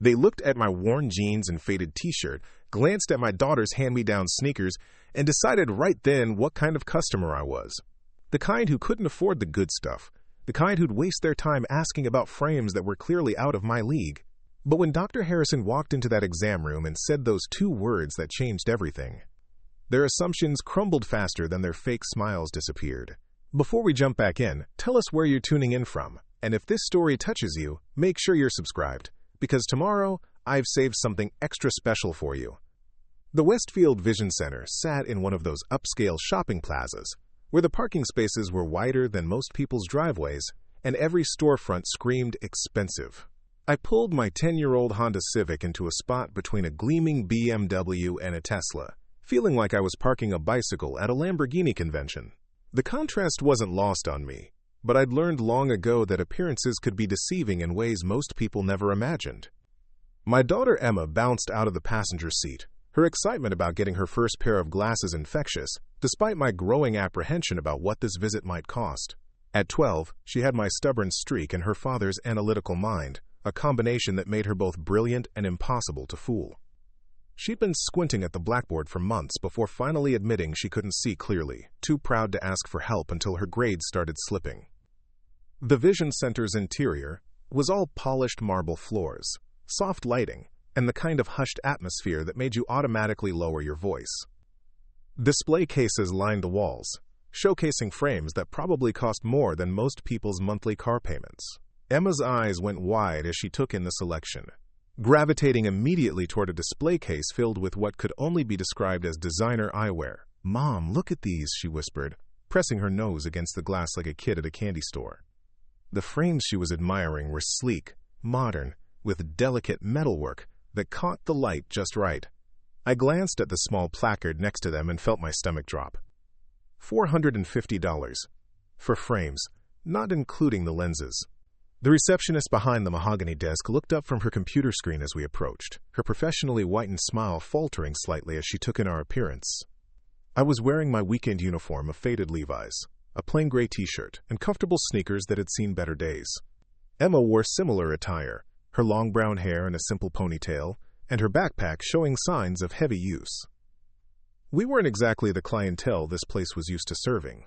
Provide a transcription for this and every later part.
They looked at my worn jeans and faded t-shirt, glanced at my daughter's hand-me-down sneakers, and decided right then what kind of customer I was. The kind who couldn't afford the good stuff. The kind who'd waste their time asking about frames that were clearly out of my league. But when Dr. Harrison walked into that exam room and said those two words that changed everything, their assumptions crumbled faster than their fake smiles disappeared. Before we jump back in, tell us where you're tuning in from, and if this story touches you, make sure you're subscribed, because tomorrow, I've saved something extra special for you. The Westfield Vision Center sat in one of those upscale shopping plazas, where the parking spaces were wider than most people's driveways, and every storefront screamed expensive. I pulled my 10-year-old Honda Civic into a spot between a gleaming BMW and a Tesla, feeling like I was parking a bicycle at a Lamborghini convention. The contrast wasn't lost on me, but I'd learned long ago that appearances could be deceiving in ways most people never imagined. My daughter Emma bounced out of the passenger seat, her excitement about getting her first pair of glasses infectious, despite my growing apprehension about what this visit might cost. At 12, she had my stubborn streak and her father's analytical mind, a combination that made her both brilliant and impossible to fool. She'd been squinting at the blackboard for months before finally admitting she couldn't see clearly, too proud to ask for help until her grades started slipping. The Vision Center's interior was all polished marble floors, soft lighting, and the kind of hushed atmosphere that made you automatically lower your voice. Display cases lined the walls, showcasing frames that probably cost more than most people's monthly car payments. Emma's eyes went wide as she took in the selection, gravitating immediately toward a display case filled with what could only be described as designer eyewear. "Mom, look at these," she whispered, pressing her nose against the glass like a kid at a candy store. The frames she was admiring were sleek, modern, with delicate metalwork that caught the light just right. I glanced at the small placard next to them and felt my stomach drop. $450 for frames, not including the lenses. The receptionist behind the mahogany desk looked up from her computer screen as we approached, her professionally whitened smile faltering slightly as she took in our appearance. I was wearing my weekend uniform of faded Levi's, a plain gray t-shirt, and comfortable sneakers that had seen better days. Emma wore similar attire, her long brown hair in a simple ponytail, and her backpack showing signs of heavy use. We weren't exactly the clientele this place was used to serving.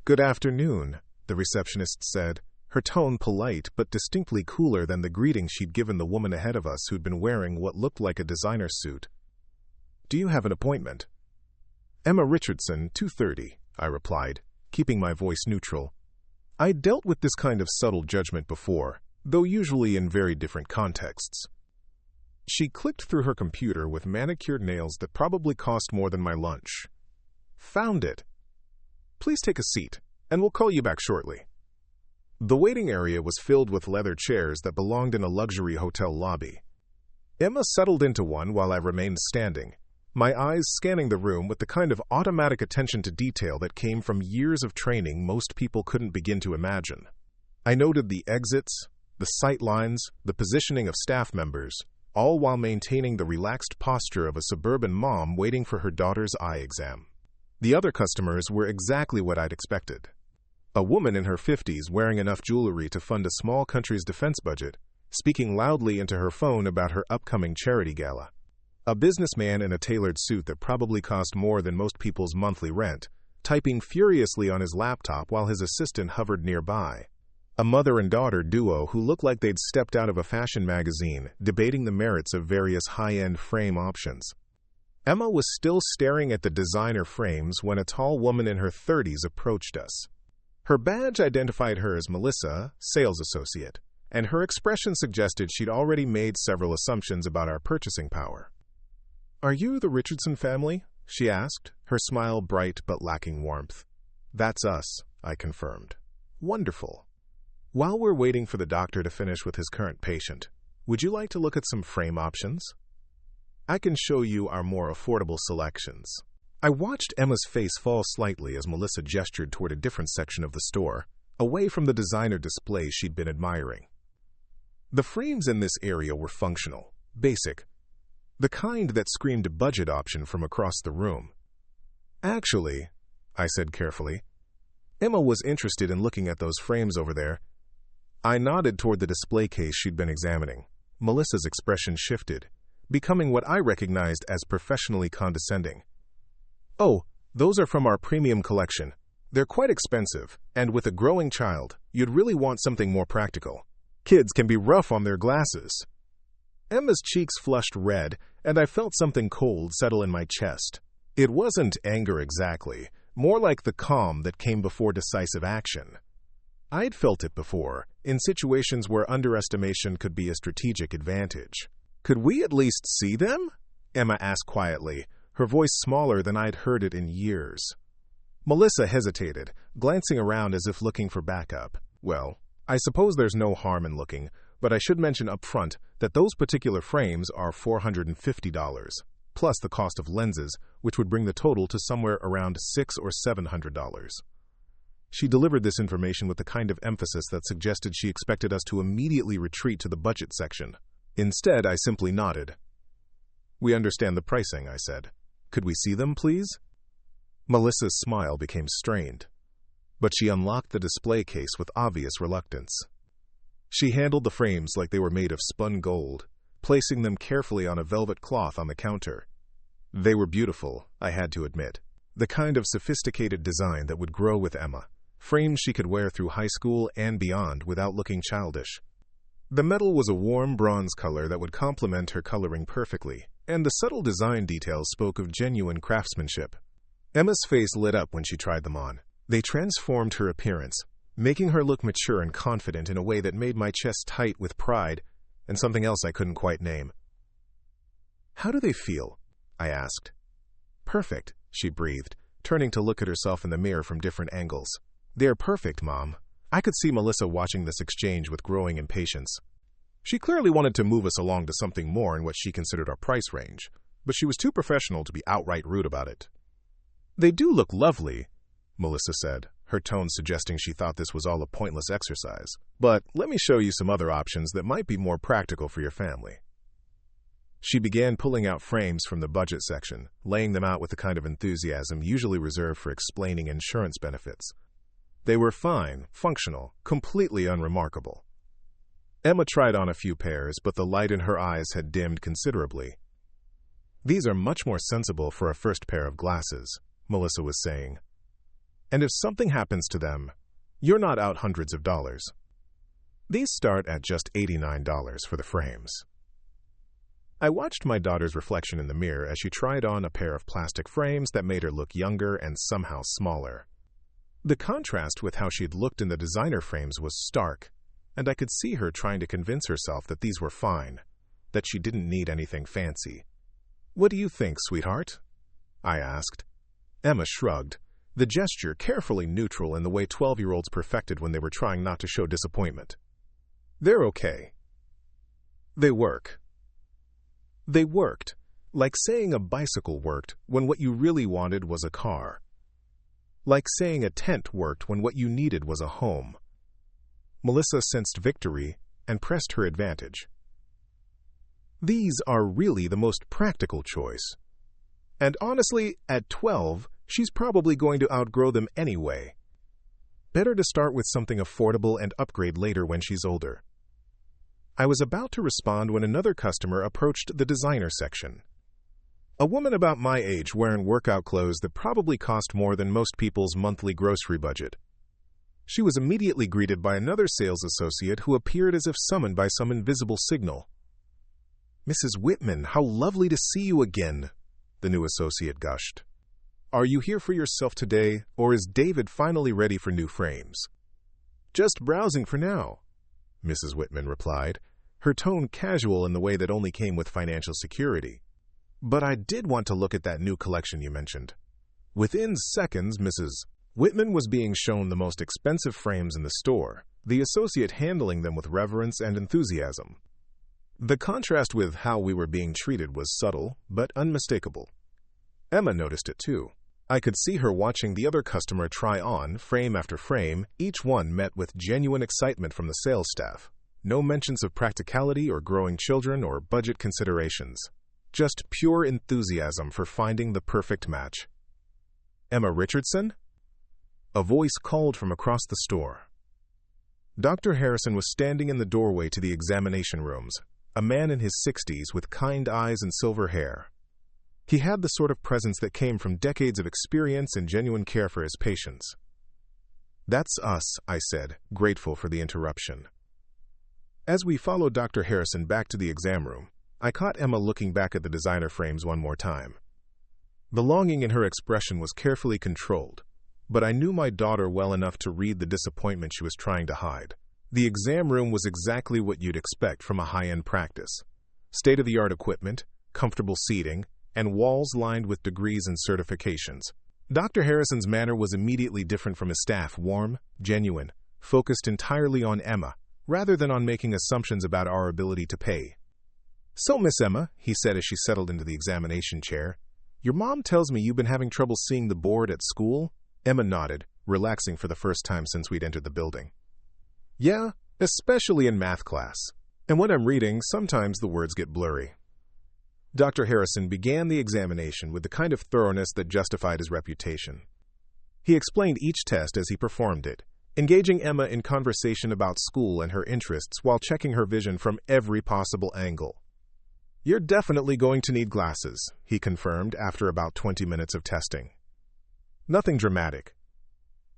"Good afternoon," the receptionist said, her tone polite but distinctly cooler than the greeting she'd given the woman ahead of us who'd been wearing what looked like a designer suit. "Do you have an appointment?" "Emma Richardson, 2:30, I replied, keeping my voice neutral. I'd dealt with this kind of subtle judgment before, though usually in very different contexts. She clicked through her computer with manicured nails that probably cost more than my lunch. "Found it. Please take a seat, and we'll call you back shortly." The waiting area was filled with leather chairs that belonged in a luxury hotel lobby. Emma settled into one while I remained standing, my eyes scanning the room with the kind of automatic attention to detail that came from years of training most people couldn't begin to imagine. I noted the exits, the sight lines, the positioning of staff members, all while maintaining the relaxed posture of a suburban mom waiting for her daughter's eye exam. The other customers were exactly what I'd expected. A woman in her 50s wearing enough jewelry to fund a small country's defense budget, speaking loudly into her phone about her upcoming charity gala. A businessman in a tailored suit that probably cost more than most people's monthly rent, typing furiously on his laptop while his assistant hovered nearby. A mother and daughter duo who looked like they'd stepped out of a fashion magazine, debating the merits of various high-end frame options. Emma was still staring at the designer frames when a tall woman in her 30s approached us. Her badge identified her as Melissa, sales associate, and her expression suggested she'd already made several assumptions about our purchasing power. "Are you the Richardson family?" she asked, her smile bright but lacking warmth. "That's us," I confirmed. "Wonderful. While we're waiting for the doctor to finish with his current patient, would you like to look at some frame options? I can show you our more affordable selections." I watched Emma's face fall slightly as Melissa gestured toward a different section of the store, away from the designer displays she'd been admiring. The frames in this area were functional, basic, the kind that screamed a budget option from across the room. "Actually," I said carefully, "Emma was interested in looking at those frames over there." I nodded toward the display case she'd been examining. Melissa's expression shifted, becoming what I recognized as professionally condescending. "Oh, those are from our premium collection. They're quite expensive, and with a growing child, you'd really want something more practical. Kids can be rough on their glasses." Emma's cheeks flushed red, and I felt something cold settle in my chest. It wasn't anger exactly, more like the calm that came before decisive action. I'd felt it before, in situations where underestimation could be a strategic advantage. "Could we at least see them?" Emma asked quietly, her voice smaller than I'd heard it in years. Melissa hesitated, glancing around as if looking for backup. "Well, I suppose there's no harm in looking, but I should mention up front that those particular frames are $450, plus the cost of lenses, which would bring the total to somewhere around $600 or $700. She delivered this information with the kind of emphasis that suggested she expected us to immediately retreat to the budget section. Instead, I simply nodded. "We understand the pricing," I said. "Could we see them, please?" Melissa's smile became strained, but she unlocked the display case with obvious reluctance. She handled the frames like they were made of spun gold, placing them carefully on a velvet cloth on the counter. They were beautiful, I had to admit. The kind of sophisticated design that would grow with Emma, frames she could wear through high school and beyond without looking childish. The metal was a warm bronze color that would complement her coloring perfectly, and the subtle design details spoke of genuine craftsmanship. Emma's face lit up when she tried them on. They transformed her appearance, making her look mature and confident in a way that made my chest tight with pride and something else I couldn't quite name. "How do they feel?" I asked. "Perfect," she breathed, turning to look at herself in the mirror from different angles. "They're perfect, Mom." I could see Melissa watching this exchange with growing impatience. She clearly wanted to move us along to something more in what she considered our price range, but she was too professional to be outright rude about it. "They do look lovely," Melissa said, her tone suggesting she thought this was all a pointless exercise. "But let me show you some other options that might be more practical for your family." She began pulling out frames from the budget section, laying them out with the kind of enthusiasm usually reserved for explaining insurance benefits. They were fine, functional, completely unremarkable. Emma tried on a few pairs, but the light in her eyes had dimmed considerably. "These are much more sensible for a first pair of glasses," Melissa was saying. "And if something happens to them, you're not out hundreds of dollars. These start at just $89 for the frames." I watched my daughter's reflection in the mirror as she tried on a pair of plastic frames that made her look younger and somehow smaller. The contrast with how she'd looked in the designer frames was stark, and I could see her trying to convince herself that these were fine, that she didn't need anything fancy. "What do you think, sweetheart?" I asked. Emma shrugged, the gesture carefully neutral in the way 12-year-olds perfected when they were trying not to show disappointment. "They're okay. They work." They worked, like saying a bicycle worked when what you really wanted was a car. Like saying a tent worked when what you needed was a home. Melissa sensed victory and pressed her advantage. "These are really the most practical choice. And honestly, at 12, she's probably going to outgrow them anyway. Better to start with something affordable and upgrade later when she's older." I was about to respond when another customer approached the designer section. A woman about my age wearing workout clothes that probably cost more than most people's monthly grocery budget. She was immediately greeted by another sales associate who appeared as if summoned by some invisible signal. "Mrs. Whitman, how lovely to see you again," the new associate gushed. "Are you here for yourself today, or is David finally ready for new frames?" "Just browsing for now," Mrs. Whitman replied, her tone casual in the way that only came with financial security. "But I did want to look at that new collection you mentioned." Within seconds, Mrs. Whitman was being shown the most expensive frames in the store, the associate handling them with reverence and enthusiasm. The contrast with how we were being treated was subtle, but unmistakable. Emma noticed it too. I could see her watching the other customer try on, frame after frame, each one met with genuine excitement from the sales staff. No mentions of practicality or growing children or budget considerations. Just pure enthusiasm for finding the perfect match. "Emma Richardson?" A voice called from across the store. Dr. Harrison was standing in the doorway to the examination rooms, a man in his 60s with kind eyes and silver hair. He had the sort of presence that came from decades of experience and genuine care for his patients. "That's us," I said, grateful for the interruption. As we followed Dr. Harrison back to the exam room, I caught Emma looking back at the designer frames one more time. The longing in her expression was carefully controlled, but I knew my daughter well enough to read the disappointment she was trying to hide. The exam room was exactly what you'd expect from a high-end practice. State-of-the-art equipment, comfortable seating, and walls lined with degrees and certifications. Dr. Harrison's manner was immediately different from his staff, warm, genuine, focused entirely on Emma, rather than on making assumptions about our ability to pay. "So, Miss Emma," he said as she settled into the examination chair, "your mom tells me you've been having trouble seeing the board at school?" Emma nodded, relaxing for the first time since we'd entered the building. "Yeah, especially in math class. And when I'm reading, sometimes the words get blurry." Dr. Harrison began the examination with the kind of thoroughness that justified his reputation. He explained each test as he performed it, engaging Emma in conversation about school and her interests while checking her vision from every possible angle. "You're definitely going to need glasses," he confirmed after about 20 minutes of testing. "Nothing dramatic,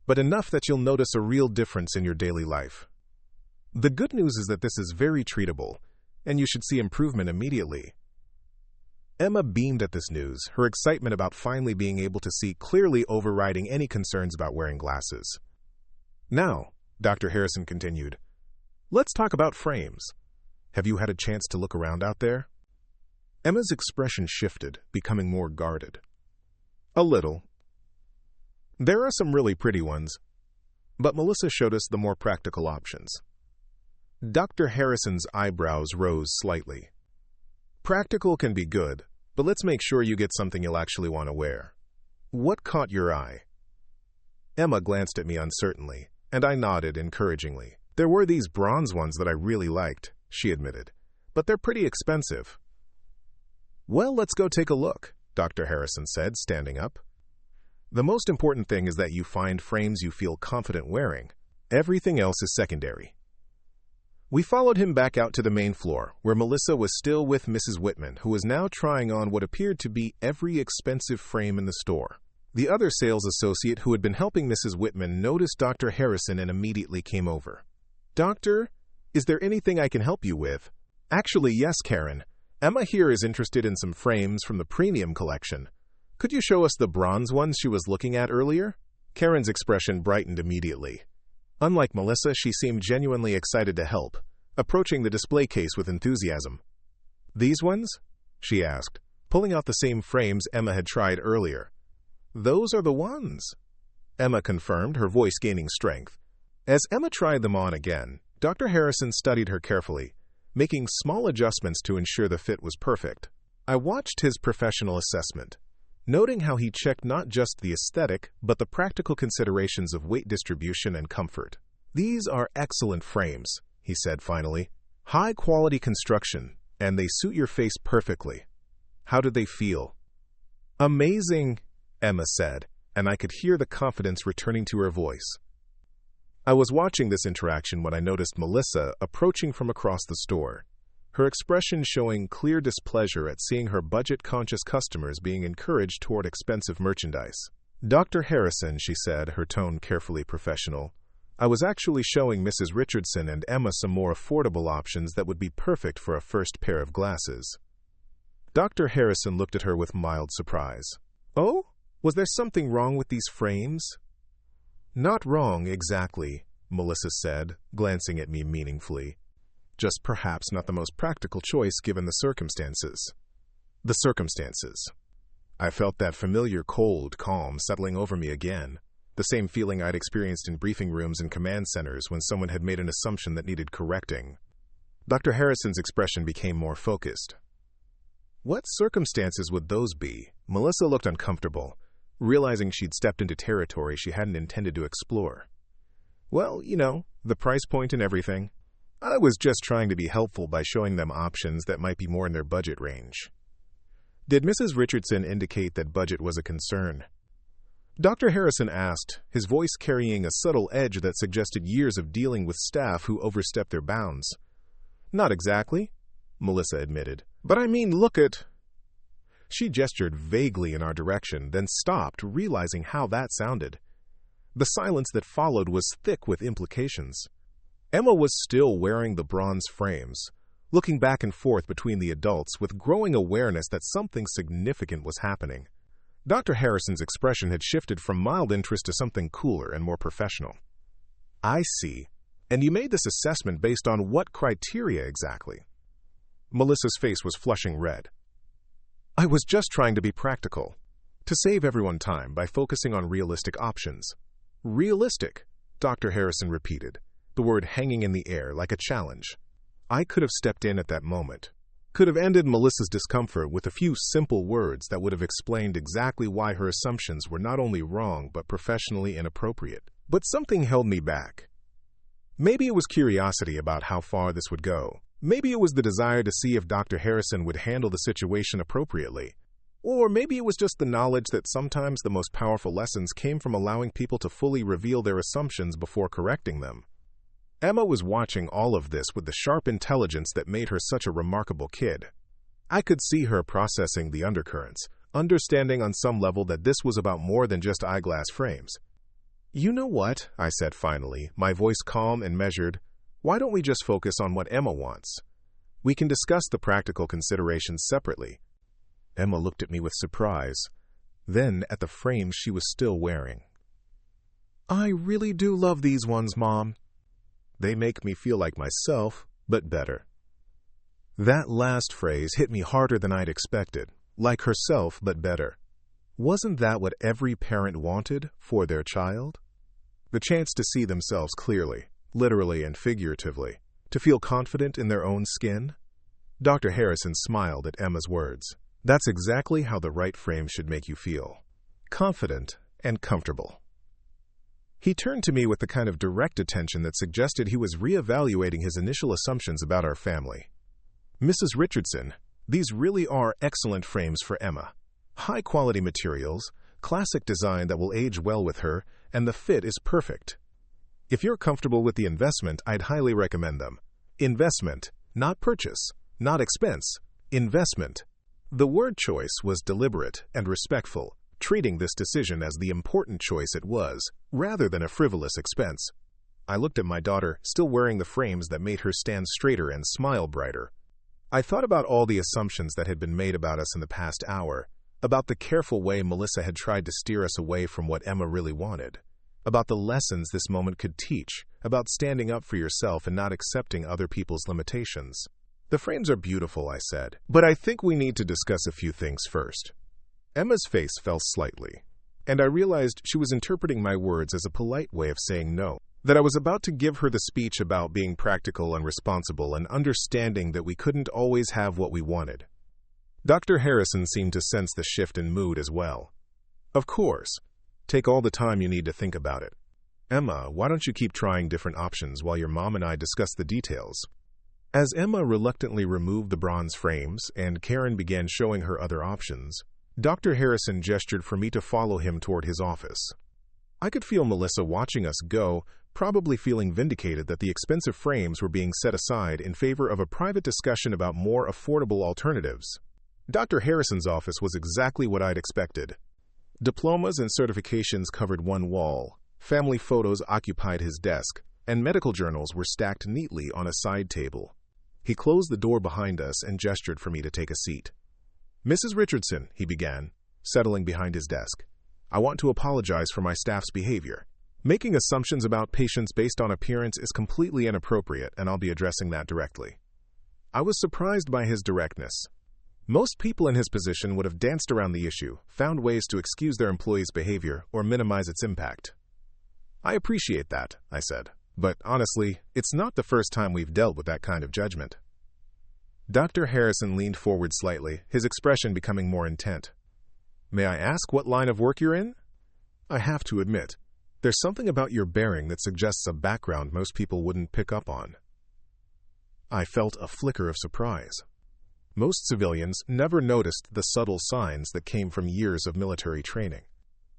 but enough that you'll notice a real difference in your daily life. The good news is that this is very treatable, and you should see improvement immediately." Emma beamed at this news, her excitement about finally being able to see clearly overriding any concerns about wearing glasses. "Now," Dr. Harrison continued, "let's talk about frames. Have you had a chance to look around out there?" Emma's expression shifted, becoming more guarded. "A little. There are some really pretty ones, but Melissa showed us the more practical options." Dr. Harrison's eyebrows rose slightly. "Practical can be good, but let's make sure you get something you'll actually want to wear. What caught your eye?" Emma glanced at me uncertainly, and I nodded encouragingly. "There were these bronze ones that I really liked," she admitted, "but they're pretty expensive." "Well, let's go take a look," Dr. Harrison said, standing up. "The most important thing is that you find frames you feel confident wearing. Everything else is secondary." We followed him back out to the main floor, where Melissa was still with Mrs. Whitman, who was now trying on what appeared to be every expensive frame in the store. The other sales associate who had been helping Mrs. Whitman noticed Dr. Harrison and immediately came over. "Doctor, is there anything I can help you with?" "Actually, yes, Karen. Emma here is interested in some frames from the premium collection. Could you show us the bronze ones she was looking at earlier?" Karen's expression brightened immediately. Unlike Melissa, she seemed genuinely excited to help, approaching the display case with enthusiasm. "These ones?" she asked, pulling out the same frames Emma had tried earlier. "Those are the ones," Emma confirmed, her voice gaining strength. As Emma tried them on again, Dr. Harrison studied her carefully, making small adjustments to ensure the fit was perfect. I watched his professional assessment, noting how he checked not just the aesthetic, but the practical considerations of weight distribution and comfort. "These are excellent frames," he said finally. "High-quality construction, and they suit your face perfectly. How did they feel?" "Amazing," Emma said, and I could hear the confidence returning to her voice. I was watching this interaction when I noticed Melissa approaching from across the store, her expression showing clear displeasure at seeing her budget-conscious customers being encouraged toward expensive merchandise. "Dr. Harrison," she said, her tone carefully professional, "I was actually showing Mrs. Richardson and Emma some more affordable options that would be perfect for a first pair of glasses." Dr. Harrison looked at her with mild surprise. "Oh? Was there something wrong with these frames?" "Not wrong, exactly," Melissa said, glancing at me meaningfully. "Just perhaps not the most practical choice given the circumstances." The circumstances. I felt that familiar cold calm settling over me again, the same feeling I'd experienced in briefing rooms and command centers when someone had made an assumption that needed correcting. Dr. Harrison's expression became more focused. "What circumstances would those be?" Melissa looked uncomfortable, realizing she'd stepped into territory she hadn't intended to explore. "Well, the price point and everything. I was just trying to be helpful by showing them options that might be more in their budget range." "Did Mrs. Richardson indicate that budget was a concern?" Dr. Harrison asked, his voice carrying a subtle edge that suggested years of dealing with staff who overstepped their bounds. "Not exactly. Melissa admitted. "But I mean, look at—" She gestured vaguely in our direction, then stopped, realizing how that sounded. The silence that followed was thick with implications. Emma was still wearing the bronze frames, looking back and forth between the adults with growing awareness that something significant was happening. Dr. Harrison's expression had shifted from mild interest to something cooler and more professional. "I see. And you made this assessment based on what criteria exactly?" Melissa's face was flushing red. "I was just trying to be practical, to save everyone time by focusing on realistic options." "Realistic," Dr. Harrison repeated, the word hanging in the air like a challenge. I could have stepped in at that moment, could have ended Melissa's discomfort with a few simple words that would have explained exactly why her assumptions were not only wrong but professionally inappropriate. But something held me back. Maybe it was curiosity about how far this would go. Maybe it was the desire to see if Dr. Harrison would handle the situation appropriately. Or maybe it was just the knowledge that sometimes the most powerful lessons came from allowing people to fully reveal their assumptions before correcting them. Emma was watching all of this with the sharp intelligence that made her such a remarkable kid. I could see her processing the undercurrents, understanding on some level that this was about more than just eyeglass frames. "You know what?" I said finally, my voice calm and measured. "Why don't we just focus on what Emma wants? We can discuss the practical considerations separately." Emma looked at me with surprise, then at the frames she was still wearing. "I really do love these ones, Mom. They make me feel like myself, but better." That last phrase hit me harder than I'd expected. Like herself, but better. Wasn't that what every parent wanted for their child? The chance to see themselves clearly, literally and figuratively, to feel confident in their own skin? Dr. Harrison smiled at Emma's words. That's exactly how the right frame should make you feel. Confident and comfortable. He turned to me with the kind of direct attention that suggested he was reevaluating his initial assumptions about our family. "Mrs. Richardson, these really are excellent frames for Emma. High-quality materials, classic design that will age well with her, and the fit is perfect. If you're comfortable with the investment, I'd highly recommend them. Investment, not purchase, not expense. Investment." The word choice was deliberate and respectful, treating this decision as the important choice it was, rather than a frivolous expense. I looked at my daughter, still wearing the frames that made her stand straighter and smile brighter. I thought about all the assumptions that had been made about us in the past hour, about the careful way Melissa had tried to steer us away from what Emma really wanted, about the lessons this moment could teach, about standing up for yourself and not accepting other people's limitations. "The frames are beautiful," I said, "but I think we need to discuss a few things first." Emma's face fell slightly, and I realized she was interpreting my words as a polite way of saying no, that I was about to give her the speech about being practical and responsible and understanding that we couldn't always have what we wanted. Dr. Harrison seemed to sense the shift in mood as well. "Of course. Take all the time you need to think about it. Emma, why don't you keep trying different options while your mom and I discuss the details?" As Emma reluctantly removed the bronze frames and Karen began showing her other options, Dr. Harrison gestured for me to follow him toward his office. I could feel Melissa watching us go, probably feeling vindicated that the expensive frames were being set aside in favor of a private discussion about more affordable alternatives. Dr. Harrison's office was exactly what I'd expected. Diplomas and certifications covered one wall, family photos occupied his desk, and medical journals were stacked neatly on a side table. He closed the door behind us and gestured for me to take a seat. "Mrs. Richardson," he began, settling behind his desk, "I want to apologize for my staff's behavior. Making assumptions about patients based on appearance is completely inappropriate, and I'll be addressing that directly." I was surprised by his directness. Most people in his position would have danced around the issue, found ways to excuse their employees' behavior or minimize its impact. "I appreciate that," I said, "but honestly, it's not the first time we've dealt with that kind of judgment." Dr. Harrison leaned forward slightly, his expression becoming more intent. "May I ask what line of work you're in?" "I have to admit, there's something about your bearing that suggests a background most people wouldn't pick up on." I felt a flicker of surprise. Most civilians never noticed the subtle signs that came from years of military training.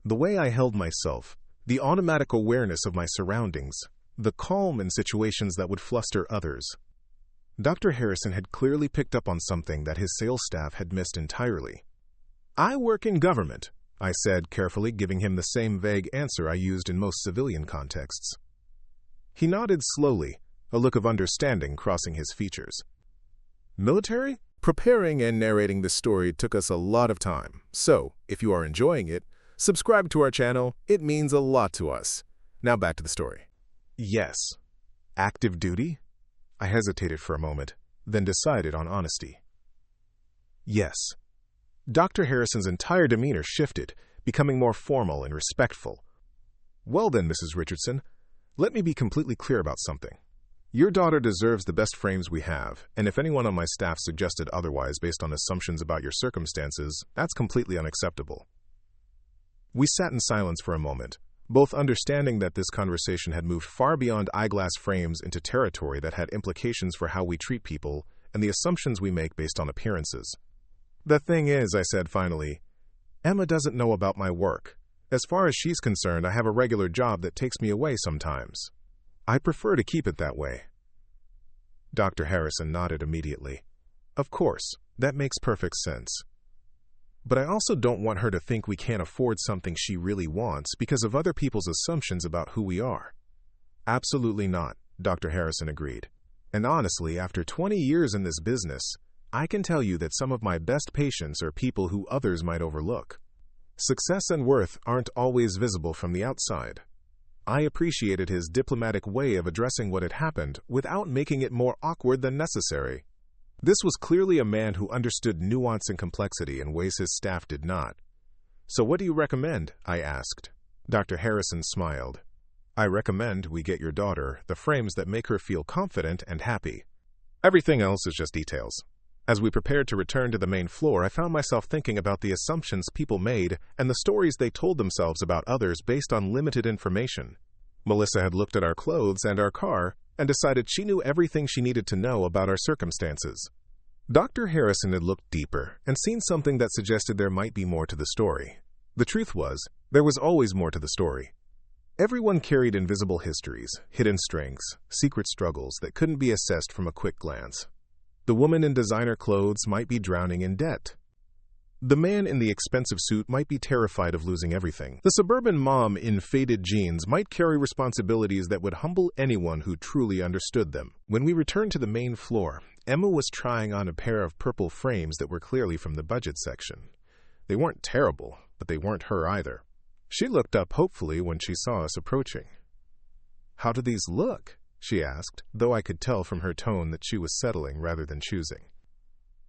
The way I held myself, the automatic awareness of my surroundings, the calm in situations that would fluster others. Dr. Harrison had clearly picked up on something that his sales staff had missed entirely. "I work in government," I said, carefully giving him the same vague answer I used in most civilian contexts. He nodded slowly, a look of understanding crossing his features. "Military?" Preparing and narrating this story took us a lot of time, so if you are enjoying it, subscribe to our channel. It means a lot to us. Now back to the story. "Yes. Active duty?" I hesitated for a moment, then decided on honesty. "Yes." Dr. Harrison's entire demeanor shifted, becoming more formal and respectful. "Well then, Mrs. Richardson, let me be completely clear about something. Your daughter deserves the best frames we have, and if anyone on my staff suggested otherwise based on assumptions about your circumstances, that's completely unacceptable." We sat in silence for a moment, both understanding that this conversation had moved far beyond eyeglass frames into territory that had implications for how we treat people and the assumptions we make based on appearances. "The thing is," I said finally, "Emma doesn't know about my work. As far as she's concerned, I have a regular job that takes me away sometimes. I prefer to keep it that way." Dr. Harrison nodded immediately. "Of course, that makes perfect sense. But I also don't want her to think we can't afford something she really wants because of other people's assumptions about who we are." "Absolutely not," Dr. Harrison agreed. "And honestly, after 20 years in this business, I can tell you that some of my best patients are people who others might overlook. Success and worth aren't always visible from the outside." I appreciated his diplomatic way of addressing what had happened without making it more awkward than necessary. This was clearly a man who understood nuance and complexity in ways his staff did not. "So what do you recommend?" I asked. Dr. Harrison smiled. "I recommend we get your daughter the frames that make her feel confident and happy. Everything else is just details." As we prepared to return to the main floor, I found myself thinking about the assumptions people made and the stories they told themselves about others based on limited information. Melissa had looked at our clothes and our car and decided she knew everything she needed to know about our circumstances. Dr. Harrison had looked deeper and seen something that suggested there might be more to the story. The truth was, there was always more to the story. Everyone carried invisible histories, hidden strengths, secret struggles that couldn't be assessed from a quick glance. The woman in designer clothes might be drowning in debt. The man in the expensive suit might be terrified of losing everything. The suburban mom in faded jeans might carry responsibilities that would humble anyone who truly understood them. When we returned to the main floor, Emma was trying on a pair of purple frames that were clearly from the budget section. They weren't terrible, but they weren't her either. She looked up hopefully when she saw us approaching. "How do these look?" she asked, though I could tell from her tone that she was settling rather than choosing.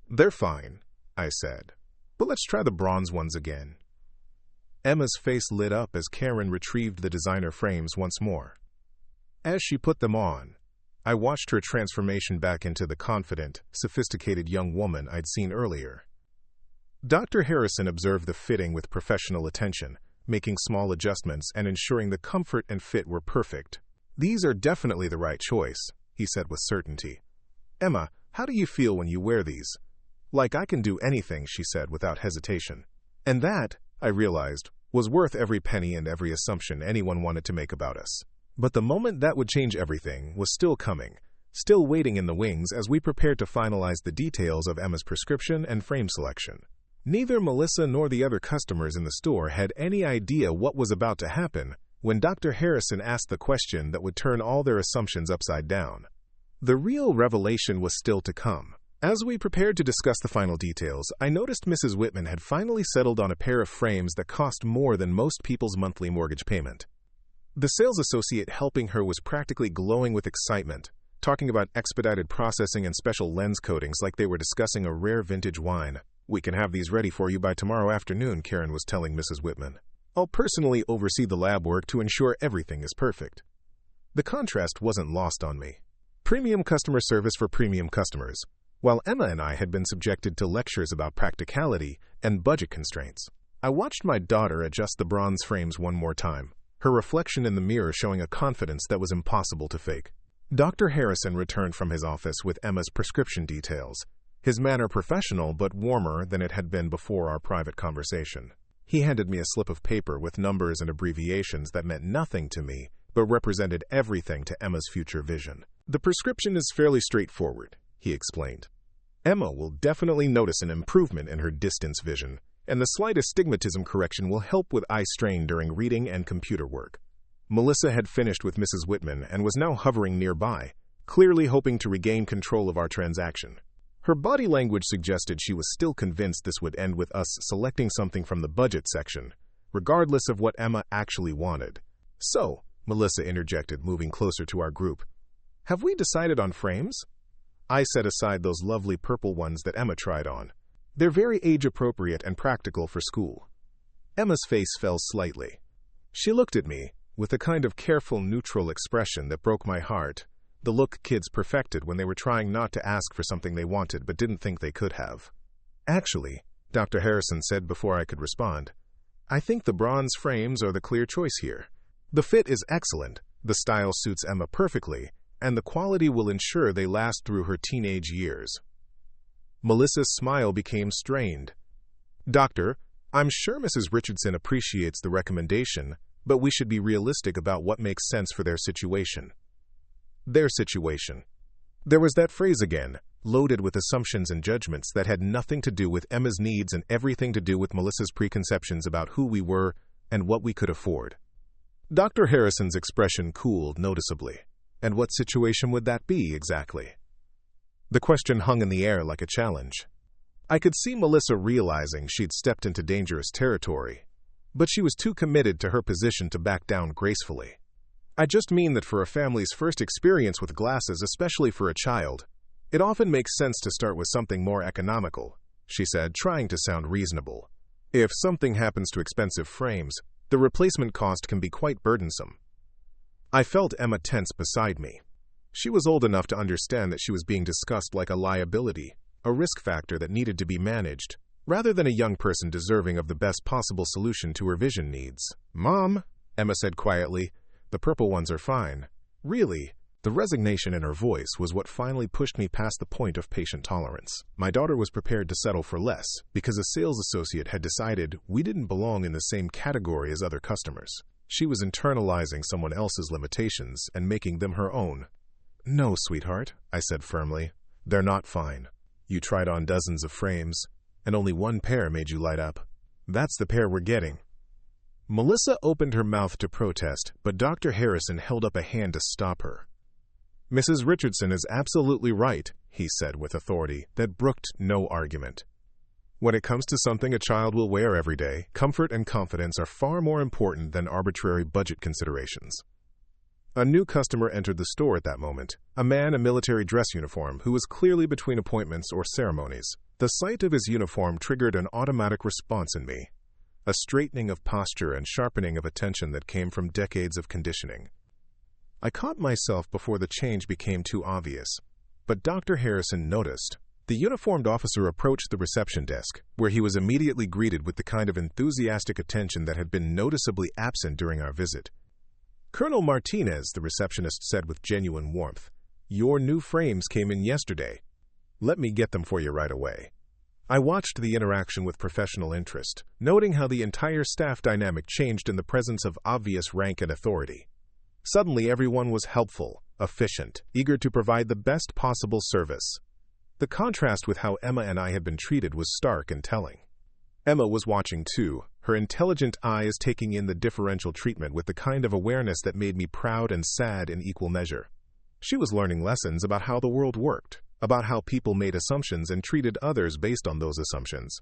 "They're fine," I said. "But let's try the bronze ones again." Emma's face lit up as Karen retrieved the designer frames once more. As she put them on, I watched her transformation back into the confident, sophisticated young woman I'd seen earlier. Dr. Harrison observed the fitting with professional attention, making small adjustments and ensuring the comfort and fit were perfect. "These are definitely the right choice," he said with certainty. "Emma, how do you feel when you wear these?" "Like I can do anything," she said without hesitation. And that, I realized, was worth every penny and every assumption anyone wanted to make about us. But the moment that would change everything was still coming, still waiting in the wings as we prepared to finalize the details of Emma's prescription and frame selection. Neither Melissa nor the other customers in the store had any idea what was about to happen when Dr. Harrison asked the question that would turn all their assumptions upside down. The real revelation was still to come. As we prepared to discuss the final details, I noticed Mrs. Whitman had finally settled on a pair of frames that cost more than most people's monthly mortgage payment. The sales associate helping her was practically glowing with excitement, talking about expedited processing and special lens coatings like they were discussing a rare vintage wine. "We can have these ready for you by tomorrow afternoon," Karen was telling Mrs. Whitman. "I'll personally oversee the lab work to ensure everything is perfect." The contrast wasn't lost on me. Premium customer service for premium customers, while Emma and I had been subjected to lectures about practicality and budget constraints. I watched my daughter adjust the bronze frames one more time, her reflection in the mirror showing a confidence that was impossible to fake. Dr. Harrison returned from his office with Emma's prescription details, his manner professional but warmer than it had been before our private conversation. He handed me a slip of paper with numbers and abbreviations that meant nothing to me, but represented everything to Emma's future vision. "The prescription is fairly straightforward. he explained. Emma will definitely notice an improvement in her distance vision, and the slight astigmatism correction will help with eye strain during reading and computer work. Melissa had finished with Mrs. Whitman and was now hovering nearby, clearly hoping to regain control of our transaction. Her body language suggested she was still convinced this would end with us selecting something from the budget section, regardless of what Emma actually wanted. "So," Melissa interjected, moving closer to our group, "have we decided on frames?" I set aside those lovely purple ones that Emma tried on. They're very age-appropriate and practical for school. Emma's face fell slightly. She looked at me with a kind of careful, neutral expression that broke my heart, the look kids perfected when they were trying not to ask for something they wanted but didn't think they could have. "Actually," Dr. Harrison said before I could respond, "I think the bronze frames are the clear choice here. The fit is excellent, the style suits Emma perfectly, and the quality will ensure they last through her teenage years." Melissa's smile became strained. "Doctor, I'm sure Mrs. Richardson appreciates the recommendation, but we should be realistic about what makes sense for their situation." Their situation. There was that phrase again, loaded with assumptions and judgments that had nothing to do with Emma's needs and everything to do with Melissa's preconceptions about who we were and what we could afford. Dr. Harrison's expression cooled noticeably. And what situation would that be, exactly? The question hung in the air like a challenge. I could see Melissa realizing she'd stepped into dangerous territory, but she was too committed to her position to back down gracefully. "I just mean that for a family's first experience with glasses, especially for a child, it often makes sense to start with something more economical," she said, trying to sound reasonable. "If something happens to expensive frames, the replacement cost can be quite burdensome." I felt Emma tense beside me. She was old enough to understand that she was being discussed like a liability, a risk factor that needed to be managed, rather than a young person deserving of the best possible solution to her vision needs. "Mom," Emma said quietly, "the purple ones are fine." "Really?" The resignation in her voice was what finally pushed me past the point of patient tolerance. My daughter was prepared to settle for less because a sales associate had decided we didn't belong in the same category as other customers. She was internalizing someone else's limitations and making them her own. "No, sweetheart," I said firmly. "They're not fine. You tried on dozens of frames, and only one pair made you light up. That's the pair we're getting." Melissa opened her mouth to protest, but Dr. Harrison held up a hand to stop her. "Mrs. Richardson is absolutely right," he said with authority that brooked no argument. "When it comes to something a child will wear every day, comfort and confidence are far more important than arbitrary budget considerations." A new customer entered the store at that moment, a man in military dress uniform who was clearly between appointments or ceremonies. The sight of his uniform triggered an automatic response in me, a straightening of posture and sharpening of attention that came from decades of conditioning. I caught myself before the change became too obvious, but Dr. Harrison noticed. The uniformed officer approached the reception desk, where he was immediately greeted with the kind of enthusiastic attention that had been noticeably absent during our visit. "Colonel Martinez," the receptionist said with genuine warmth, "your new frames came in yesterday. Let me get them for you right away." I watched the interaction with professional interest, noting how the entire staff dynamic changed in the presence of obvious rank and authority. Suddenly everyone was helpful, efficient, eager to provide the best possible service. The contrast with how Emma and I had been treated was stark and telling. Emma was watching too, her intelligent eyes taking in the differential treatment with the kind of awareness that made me proud and sad in equal measure. She was learning lessons about how the world worked, about how people made assumptions and treated others based on those assumptions.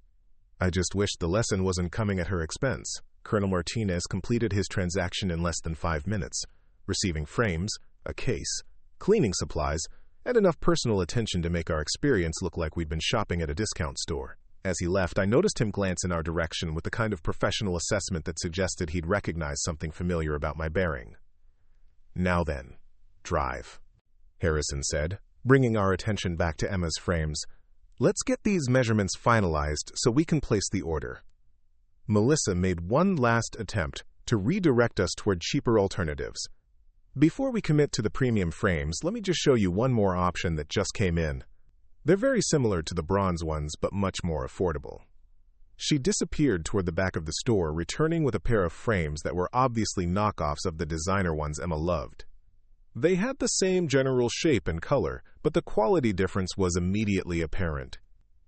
I just wished the lesson wasn't coming at her expense. Colonel Martinez completed his transaction in less than 5 minutes, receiving frames, a case, cleaning supplies, and enough personal attention to make our experience look like we'd been shopping at a discount store. As he left, I noticed him glance in our direction with the kind of professional assessment that suggested he'd recognized something familiar about my bearing. "Now then, drive," Harrison said, bringing our attention back to Emma's frames. "Let's get these measurements finalized so we can place the order." Melissa made one last attempt to redirect us toward cheaper alternatives. "Before we commit to the premium frames, let me just show you one more option that just came in. They're very similar to the bronze ones, but much more affordable." She disappeared toward the back of the store, returning with a pair of frames that were obviously knockoffs of the designer ones Emma loved. They had the same general shape and color, but the quality difference was immediately apparent.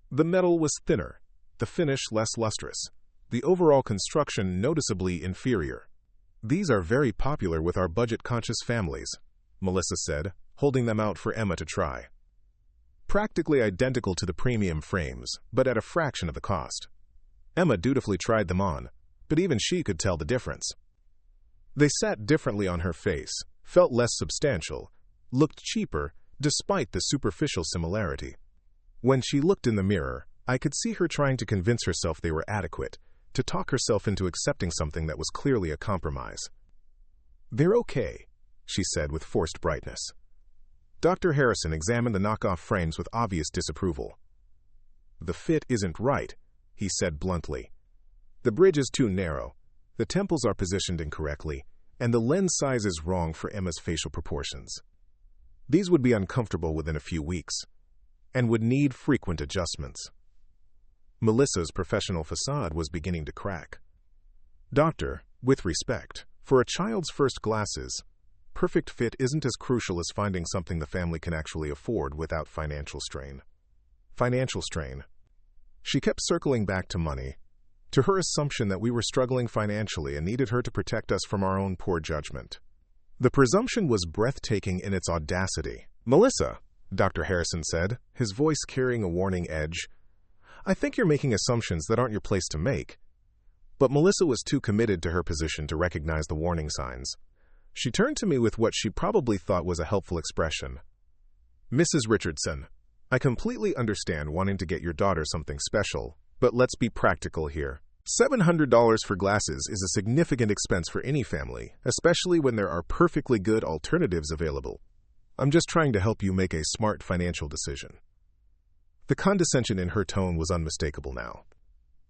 The metal was thinner, the finish less lustrous, the overall construction noticeably inferior. "These are very popular with our budget-conscious families," Melissa said, holding them out for Emma to try. Practically identical to the premium frames, but at a fraction of the cost. Emma dutifully tried them on, but even she could tell the difference. They sat differently on her face, felt less substantial, looked cheaper, despite the superficial similarity. When she looked in the mirror, I could see her trying to convince herself they were adequate, to talk herself into accepting something that was clearly a compromise. "They're okay," she said with forced brightness. Dr. Harrison examined the knockoff frames with obvious disapproval. "The fit isn't right," he said bluntly. "The bridge is too narrow, the temples are positioned incorrectly, and the lens size is wrong for Emma's facial proportions. These would be uncomfortable within a few weeks, and would need frequent adjustments." Melissa's professional facade was beginning to crack. "Doctor, with respect, for a child's first glasses, perfect fit isn't as crucial as finding something the family can actually afford without financial strain." Financial strain. She kept circling back to money, to her assumption that we were struggling financially and needed her to protect us from our own poor judgment. The presumption was breathtaking in its audacity. "Melissa," Dr. Harrison said, his voice carrying a warning edge, "I think you're making assumptions that aren't your place to make." But Melissa was too committed to her position to recognize the warning signs. She turned to me with what she probably thought was a helpful expression. "Mrs. Richardson, I completely understand wanting to get your daughter something special, but let's be practical here. $700 for glasses is a significant expense for any family, especially when there are perfectly good alternatives available. I'm just trying to help you make a smart financial decision." The condescension in her tone was unmistakable now.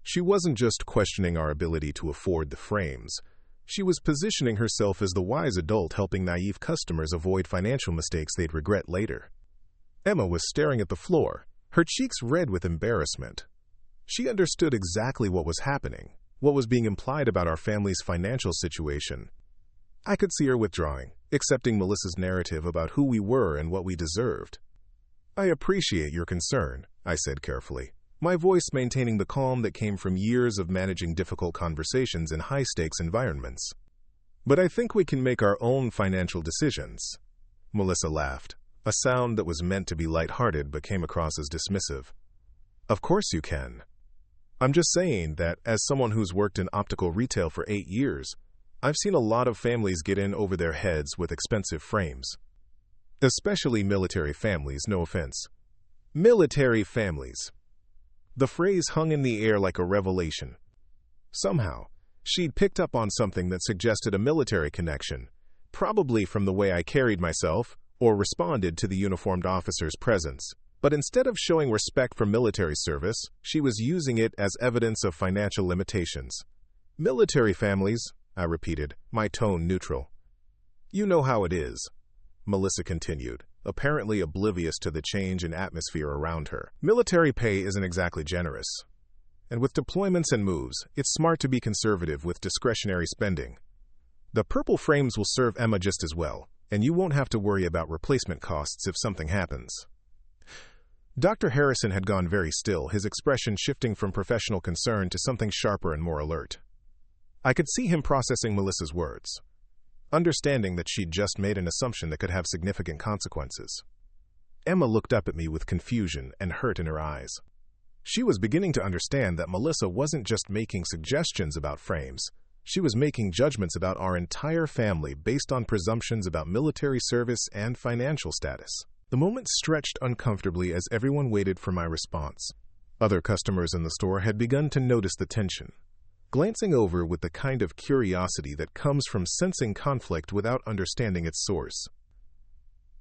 She wasn't just questioning our ability to afford the frames. She was positioning herself as the wise adult helping naive customers avoid financial mistakes they'd regret later. Emma was staring at the floor, her cheeks red with embarrassment. She understood exactly what was happening, what was being implied about our family's financial situation. I could see her withdrawing, accepting Melissa's narrative about who we were and what we deserved. "I appreciate your concern," I said carefully, my voice maintaining the calm that came from years of managing difficult conversations in high-stakes environments. "But I think we can make our own financial decisions." Melissa laughed, a sound that was meant to be lighthearted but came across as dismissive. "Of course you can. I'm just saying that as someone who's worked in optical retail for 8 years, I've seen a lot of families get in over their heads with expensive frames. Especially military families, no offense. Military families." The phrase hung in the air like a revelation. Somehow, she'd picked up on something that suggested a military connection, probably from the way I carried myself or responded to the uniformed officer's presence. But instead of showing respect for military service, she was using it as evidence of financial limitations. "Military families," I repeated, my tone neutral. "You know how it is," Melissa continued, apparently oblivious to the change in atmosphere around her. "Military pay isn't exactly generous. And with deployments and moves, it's smart to be conservative with discretionary spending. The purple frames will serve Emma just as well, and you won't have to worry about replacement costs if something happens." Dr. Harrison had gone very still, his expression shifting from professional concern to something sharper and more alert. I could see him processing Melissa's words, understanding that she'd just made an assumption that could have significant consequences. Emma looked up at me with confusion and hurt in her eyes. She was beginning to understand that Melissa wasn't just making suggestions about frames. She was making judgments about our entire family based on presumptions about military service and financial status. The moment stretched uncomfortably as everyone waited for my response. Other customers in the store had begun to notice the tension, glancing over with the kind of curiosity that comes from sensing conflict without understanding its source.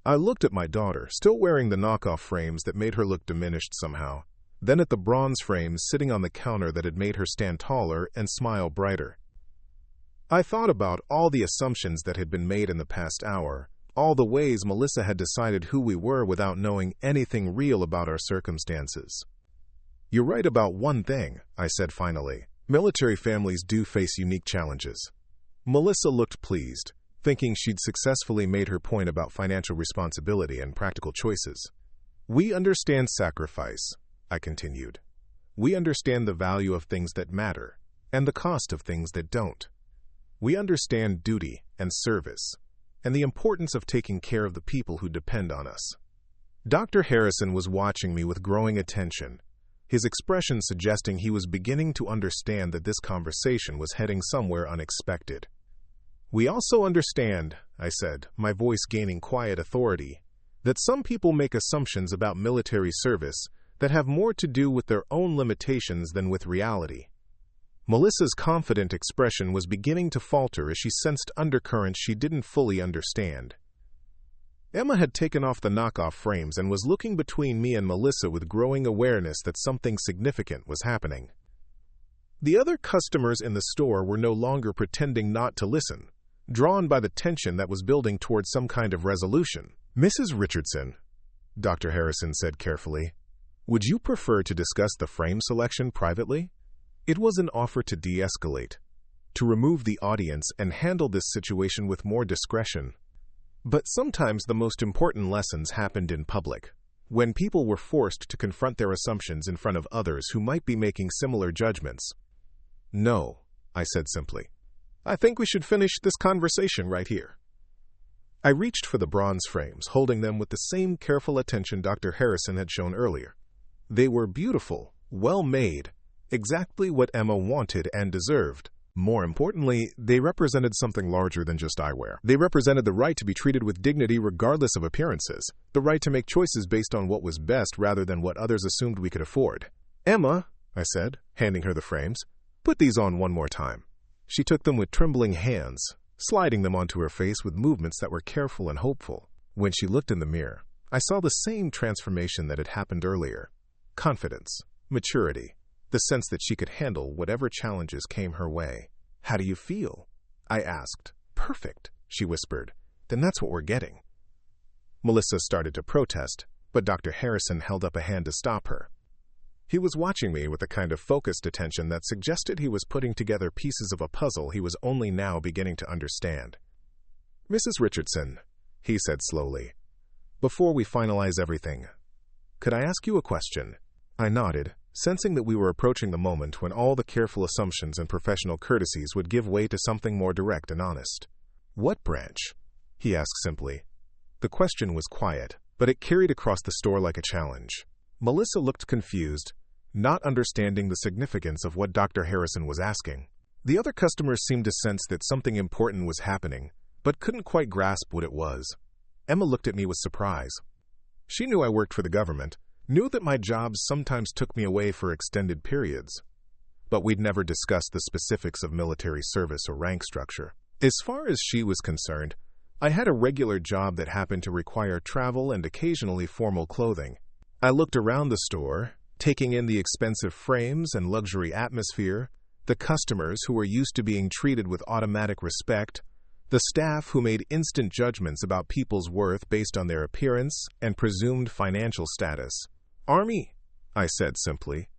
I looked at my daughter, still wearing the knockoff frames that made her look diminished somehow, then at the bronze frames sitting on the counter that had made her stand taller and smile brighter. I thought about all the assumptions that had been made in the past hour, all the ways Melissa had decided who we were without knowing anything real about our circumstances. "You're right about one thing," I said finally. "Military families do face unique challenges." Melissa looked pleased, thinking she'd successfully made her point about financial responsibility and practical choices. "We understand sacrifice," I continued. "We understand the value of things that matter, and the cost of things that don't. We understand duty and service, and the importance of taking care of the people who depend on us." Dr. Harrison was watching me with growing attention, his expression suggesting he was beginning to understand that this conversation was heading somewhere unexpected. "We also understand," I said, my voice gaining quiet authority, "that some people make assumptions about military service that have more to do with their own limitations than with reality." Melissa's confident expression was beginning to falter as she sensed undercurrents she didn't fully understand. Emma had taken off the knockoff frames and was looking between me and Melissa with growing awareness that something significant was happening. The other customers in the store were no longer pretending not to listen, drawn by the tension that was building towards some kind of resolution. "Mrs. Richardson," Dr. Harrison said carefully, "would you prefer to discuss the frame selection privately?" It was an offer to de-escalate, to remove the audience and handle this situation with more discretion. But sometimes the most important lessons happened in public, when people were forced to confront their assumptions in front of others who might be making similar judgments. "No," I said simply. "I think we should finish this conversation right here." I reached for the bronze frames, holding them with the same careful attention Dr. Harrison had shown earlier. They were beautiful, well-made, exactly what Emma wanted and deserved. More importantly, they represented something larger than just eyewear. They represented the right to be treated with dignity regardless of appearances, the right to make choices based on what was best rather than what others assumed we could afford. "Emma," I said, handing her the frames, "put these on one more time." She took them with trembling hands, sliding them onto her face with movements that were careful and hopeful. When she looked in the mirror, I saw the same transformation that had happened earlier. Confidence, maturity, the sense that she could handle whatever challenges came her way. "How do you feel?" I asked. "Perfect," she whispered. "Then that's what we're getting." Melissa started to protest, but Dr. Harrison held up a hand to stop her. He was watching me with a kind of focused attention that suggested he was putting together pieces of a puzzle he was only now beginning to understand. "Mrs. Richardson," he said slowly, "before we finalize everything, could I ask you a question?" I nodded, sensing that we were approaching the moment when all the careful assumptions and professional courtesies would give way to something more direct and honest. "What branch?" he asked simply. The question was quiet, but it carried across the store like a challenge. Melissa looked confused, not understanding the significance of what Dr. Harrison was asking. The other customers seemed to sense that something important was happening, but couldn't quite grasp what it was. Emma looked at me with surprise. She knew I worked for the government, knew that my jobs sometimes took me away for extended periods, but we'd never discussed the specifics of military service or rank structure. As far as she was concerned, I had a regular job that happened to require travel and occasionally formal clothing. I looked around the store, taking in the expensive frames and luxury atmosphere, the customers who were used to being treated with automatic respect, the staff who made instant judgments about people's worth based on their appearance and presumed financial status. "Army," I said simply.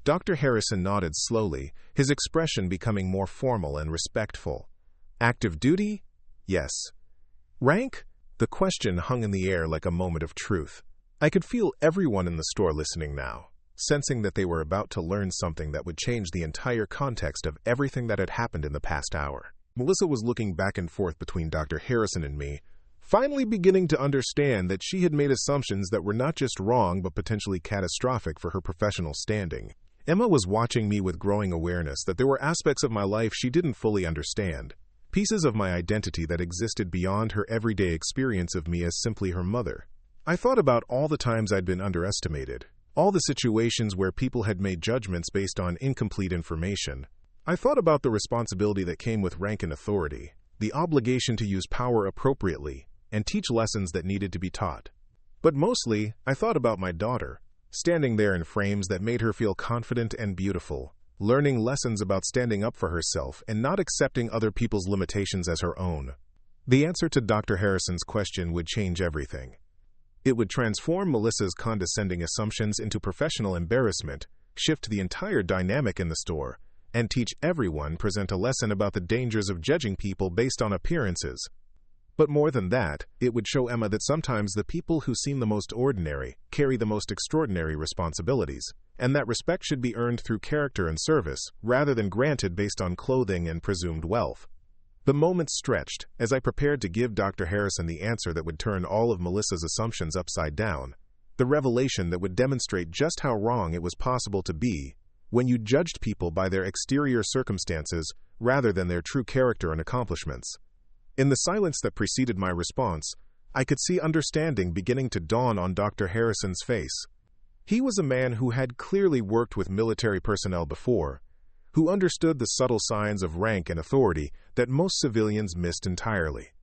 Dr. Harrison nodded slowly, his expression becoming more formal and respectful. "Active duty?" "Yes." "Rank?" The question hung in the air like a moment of truth. I could feel everyone in the store listening now, sensing that they were about to learn something that would change the entire context of everything that had happened in the past hour. Melissa was looking back and forth between Dr. Harrison and me, finally beginning to understand that she had made assumptions that were not just wrong but potentially catastrophic for her professional standing. Emma was watching me with growing awareness that there were aspects of my life she didn't fully understand, pieces of my identity that existed beyond her everyday experience of me as simply her mother. I thought about all the times I'd been underestimated, all the situations where people had made judgments based on incomplete information. I thought about the responsibility that came with rank and authority, the obligation to use power appropriately, and teach lessons that needed to be taught. But mostly, I thought about my daughter, standing there in frames that made her feel confident and beautiful, learning lessons about standing up for herself and not accepting other people's limitations as her own. The answer to Dr. Harrison's question would change everything. It would transform Melissa's condescending assumptions into professional embarrassment, shift the entire dynamic in the store, and teach everyone present a lesson about the dangers of judging people based on appearances. But more than that, it would show Emma that sometimes the people who seem the most ordinary carry the most extraordinary responsibilities, and that respect should be earned through character and service, rather than granted based on clothing and presumed wealth. The moment stretched as I prepared to give Dr. Harrison the answer that would turn all of Melissa's assumptions upside down, the revelation that would demonstrate just how wrong it was possible to be when you judged people by their exterior circumstances rather than their true character and accomplishments. In the silence that preceded my response, I could see understanding beginning to dawn on Dr. Harrison's face. He was a man who had clearly worked with military personnel before, who understood the subtle signs of rank and authority that most civilians missed entirely.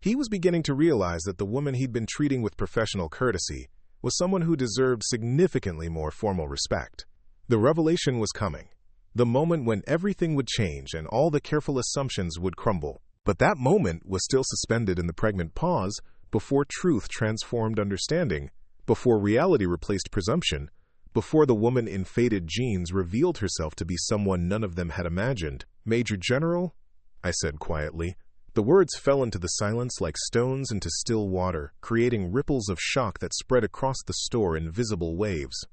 He was beginning to realize that the woman he'd been treating with professional courtesy was someone who deserved significantly more formal respect. The revelation was coming, the moment when everything would change and all the careful assumptions would crumble. But that moment was still suspended in the pregnant pause before truth transformed understanding, before reality replaced presumption, before the woman in faded jeans revealed herself to be someone none of them had imagined. "Major General," I said quietly. The words fell into the silence like stones into still water, creating ripples of shock that spread across the store in visible waves.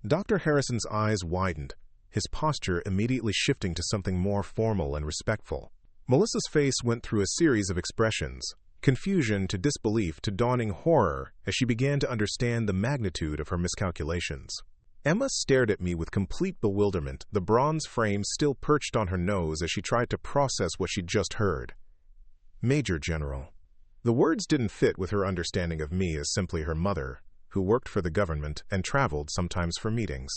Dr. Harrison's eyes widened, his posture immediately shifting to something more formal and respectful. Melissa's face went through a series of expressions, confusion to disbelief to dawning horror as she began to understand the magnitude of her miscalculations. Emma stared at me with complete bewilderment, the bronze frame still perched on her nose as she tried to process what she'd just heard. "Major General." The words didn't fit with her understanding of me as simply her mother, who worked for the government and traveled sometimes for meetings.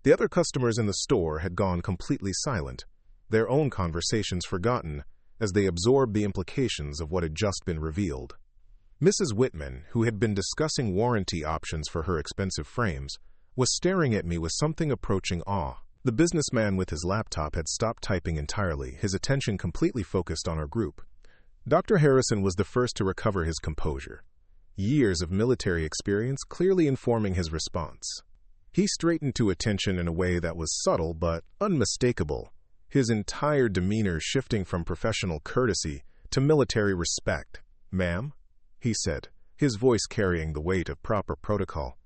The other customers in the store had gone completely silent, their own conversations forgotten as they absorbed the implications of what had just been revealed. Mrs. Whitman, who had been discussing warranty options for her expensive frames, was staring at me with something approaching awe. The businessman with his laptop had stopped typing entirely, his attention completely focused on our group. Dr. Harrison was the first to recover his composure, years of military experience clearly informing his response. He straightened to attention in a way that was subtle but unmistakable, his entire demeanor shifting from professional courtesy to military respect. "Ma'am," he said, his voice carrying the weight of proper protocol.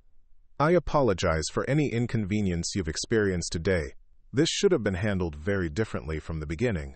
"I apologize for any inconvenience you've experienced today. This should have been handled very differently from the beginning."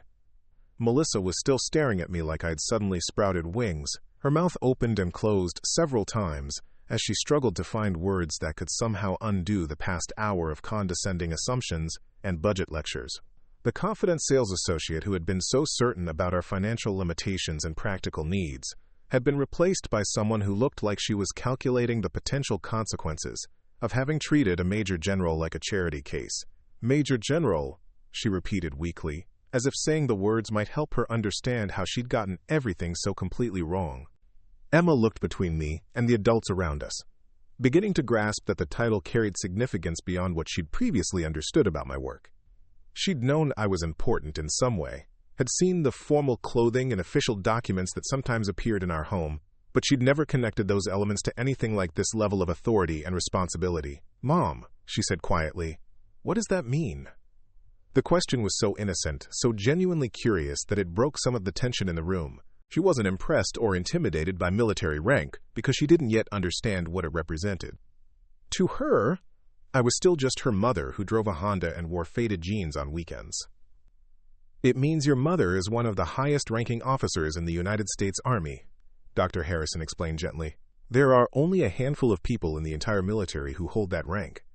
Melissa was still staring at me like I'd suddenly sprouted wings. Her mouth opened and closed several times as she struggled to find words that could somehow undo the past hour of condescending assumptions and budget lectures. The confident sales associate who had been so certain about our financial limitations and practical needs had been replaced by someone who looked like she was calculating the potential consequences of having treated a major general like a charity case. "Major General," she repeated weakly, as if saying the words might help her understand how she'd gotten everything so completely wrong. Emma looked between me and the adults around us, beginning to grasp that the title carried significance beyond what she'd previously understood about my work. She'd known I was important in some way, had seen the formal clothing and official documents that sometimes appeared in our home, but she'd never connected those elements to anything like this level of authority and responsibility. "Mom," she said quietly, "what does that mean?" The question was so innocent, so genuinely curious that it broke some of the tension in the room. She wasn't impressed or intimidated by military rank because she didn't yet understand what it represented. To her, I was still just her mother who drove a Honda and wore faded jeans on weekends. "It means your mother is one of the highest-ranking officers in the United States Army," Dr. Harrison explained gently. "There are only a handful of people in the entire military who hold that rank."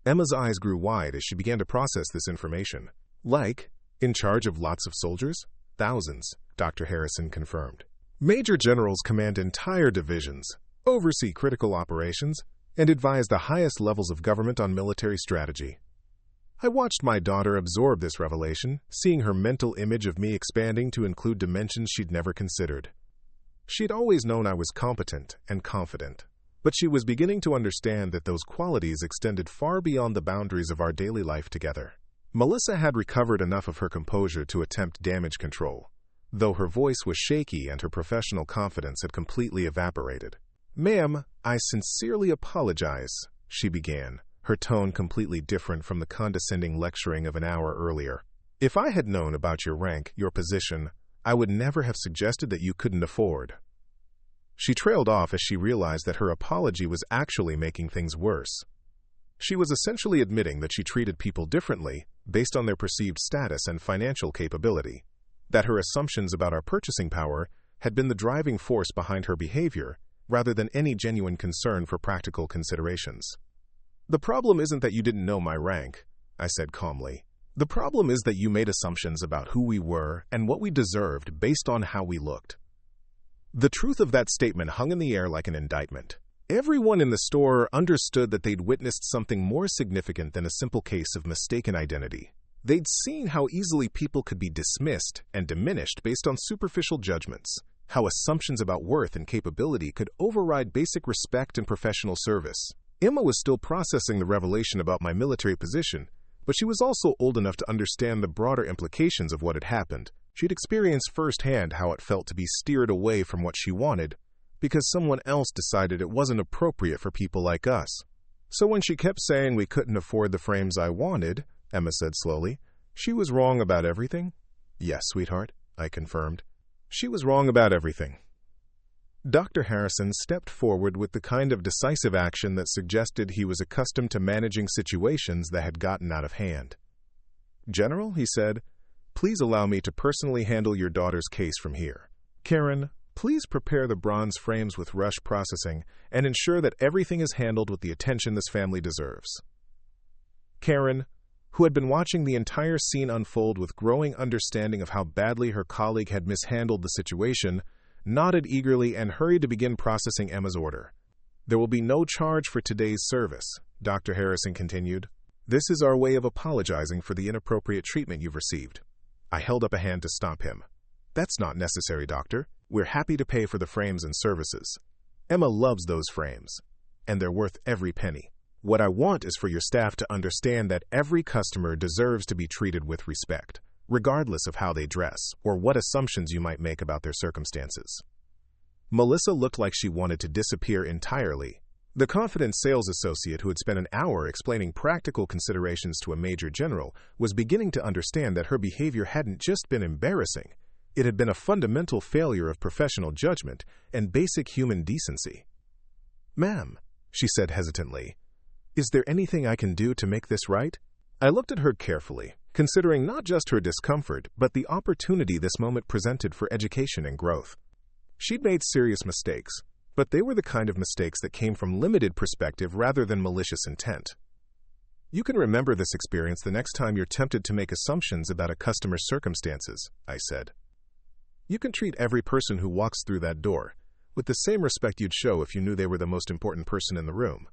Emma's eyes grew wide as she began to process this information. "Like, in charge of lots of soldiers?" "Thousands," Dr. Harrison confirmed. "Major generals command entire divisions, oversee critical operations, and advise the highest levels of government on military strategy." I watched my daughter absorb this revelation, seeing her mental image of me expanding to include dimensions she'd never considered. She'd always known I was competent and confident, but she was beginning to understand that those qualities extended far beyond the boundaries of our daily life together. Melissa had recovered enough of her composure to attempt damage control, though her voice was shaky and her professional confidence had completely evaporated. "Ma'am, I sincerely apologize," she began, her tone completely different from the condescending lecturing of an hour earlier. "If I had known about your rank, your position, I would never have suggested that you couldn't afford." She trailed off as she realized that her apology was actually making things worse. She was essentially admitting that she treated people differently based on their perceived status and financial capability, that her assumptions about our purchasing power had been the driving force behind her behavior rather than any genuine concern for practical considerations. "The problem isn't that you didn't know my rank," I said calmly. "The problem is that you made assumptions about who we were and what we deserved based on how we looked." The truth of that statement hung in the air like an indictment. Everyone in the store understood that they'd witnessed something more significant than a simple case of mistaken identity. They'd seen how easily people could be dismissed and diminished based on superficial judgments, how assumptions about worth and capability could override basic respect and professional service. Emma was still processing the revelation about my military position, but she was also old enough to understand the broader implications of what had happened. She'd experienced firsthand how it felt to be steered away from what she wanted because someone else decided it wasn't appropriate for people like us. "So when she kept saying we couldn't afford the frames I wanted," Emma said slowly, "she was wrong about everything?" "Yes, sweetheart," I confirmed. "She was wrong about everything." Dr. Harrison stepped forward with the kind of decisive action that suggested he was accustomed to managing situations that had gotten out of hand. "General," he said, "please allow me to personally handle your daughter's case from here. Karen, please prepare the bronze frames with rush processing and ensure that everything is handled with the attention this family deserves." Karen, who had been watching the entire scene unfold with growing understanding of how badly her colleague had mishandled the situation, nodded eagerly and hurried to begin processing Emma's order. "There will be no charge for today's service," Dr. Harrison continued. "This is our way of apologizing for the inappropriate treatment you've received." I held up a hand to stop him. "That's not necessary, doctor. We're happy to pay for the frames and services. Emma loves those frames, and they're worth every penny. What I want is for your staff to understand that every customer deserves to be treated with respect, regardless of how they dress or what assumptions you might make about their circumstances." Melissa looked like she wanted to disappear entirely. The confident sales associate who had spent an hour explaining practical considerations to a major general was beginning to understand that her behavior hadn't just been embarrassing. It had been a fundamental failure of professional judgment and basic human decency. "Ma'am," she said hesitantly, "is there anything I can do to make this right?" I looked at her carefully, considering not just her discomfort, but the opportunity this moment presented for education and growth. She'd made serious mistakes, but they were the kind of mistakes that came from limited perspective rather than malicious intent. "You can remember this experience the next time you're tempted to make assumptions about a customer's circumstances," I said. "You can treat every person who walks through that door with the same respect you'd show if you knew they were the most important person in the room,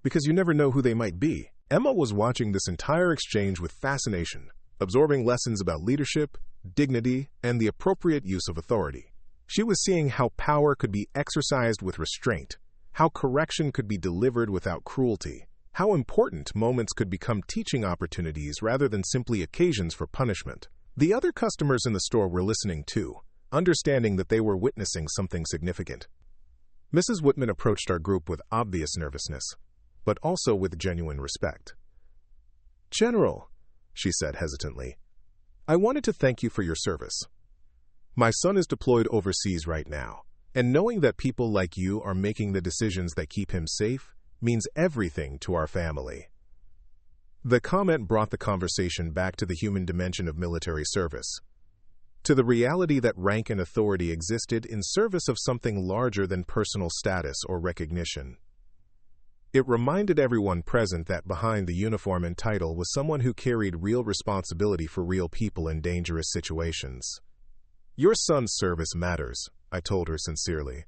because you never know who they might be." Emma was watching this entire exchange with fascination, absorbing lessons about leadership, dignity, and the appropriate use of authority. She was seeing how power could be exercised with restraint, how correction could be delivered without cruelty, how important moments could become teaching opportunities rather than simply occasions for punishment. The other customers in the store were listening too, understanding that they were witnessing something significant. Mrs. Whitman approached our group with obvious nervousness, but also with genuine respect. "General," she said hesitantly, "I wanted to thank you for your service. My son is deployed overseas right now, and knowing that people like you are making the decisions that keep him safe means everything to our family." The comment brought the conversation back to the human dimension of military service, to the reality that rank and authority existed in service of something larger than personal status or recognition. It reminded everyone present that behind the uniform and title was someone who carried real responsibility for real people in dangerous situations. "Your son's service matters," I told her sincerely.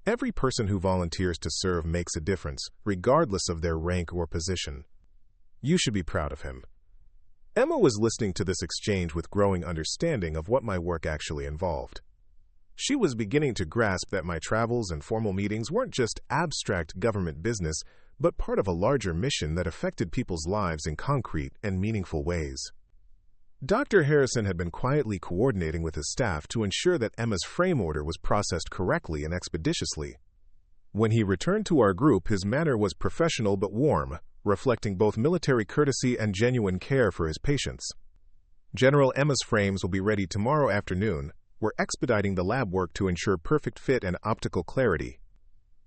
"Every person who volunteers to serve makes a difference, regardless of their rank or position. You should be proud of him." Emma was listening to this exchange with growing understanding of what my work actually involved. She was beginning to grasp that my travels and formal meetings weren't just abstract government business, but part of a larger mission that affected people's lives in concrete and meaningful ways. Dr. Harrison had been quietly coordinating with his staff to ensure that Emma's frame order was processed correctly and expeditiously. When he returned to our group, his manner was professional but warm, reflecting both military courtesy and genuine care for his patients. "General, Emma's frames will be ready tomorrow afternoon. We're expediting the lab work to ensure perfect fit and optical clarity.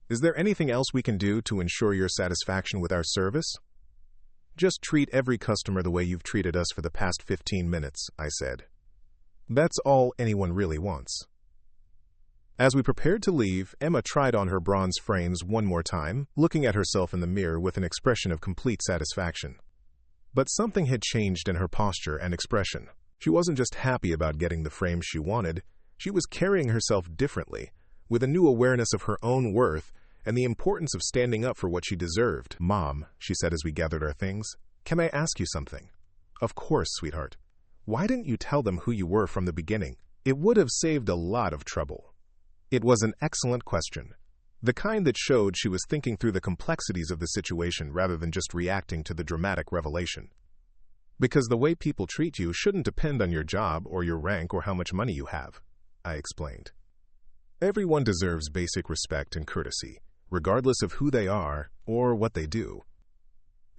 Is there anything else we can do to ensure your satisfaction with our service? Just treat every customer the way you've treated us for the past 15 minutes, I said. That's all anyone really wants. As we prepared to leave, Emma tried on her bronze frames one more time, looking at herself in the mirror with an expression of complete satisfaction. But something had changed in her posture and expression. She wasn't just happy about getting the frames she wanted, she was carrying herself differently, with a new awareness of her own worth and the importance of standing up for what she deserved. "Mom," she said as we gathered our things, "can I ask you something?" "Of course, sweetheart. Why didn't you tell them who you were from the beginning? It would have saved a lot of trouble." It was an excellent question, the kind that showed she was thinking through the complexities of the situation rather than just reacting to the dramatic revelation. "Because the way people treat you shouldn't depend on your job or your rank or how much money you have," I explained. "Everyone deserves basic respect and courtesy, regardless of who they are or what they do.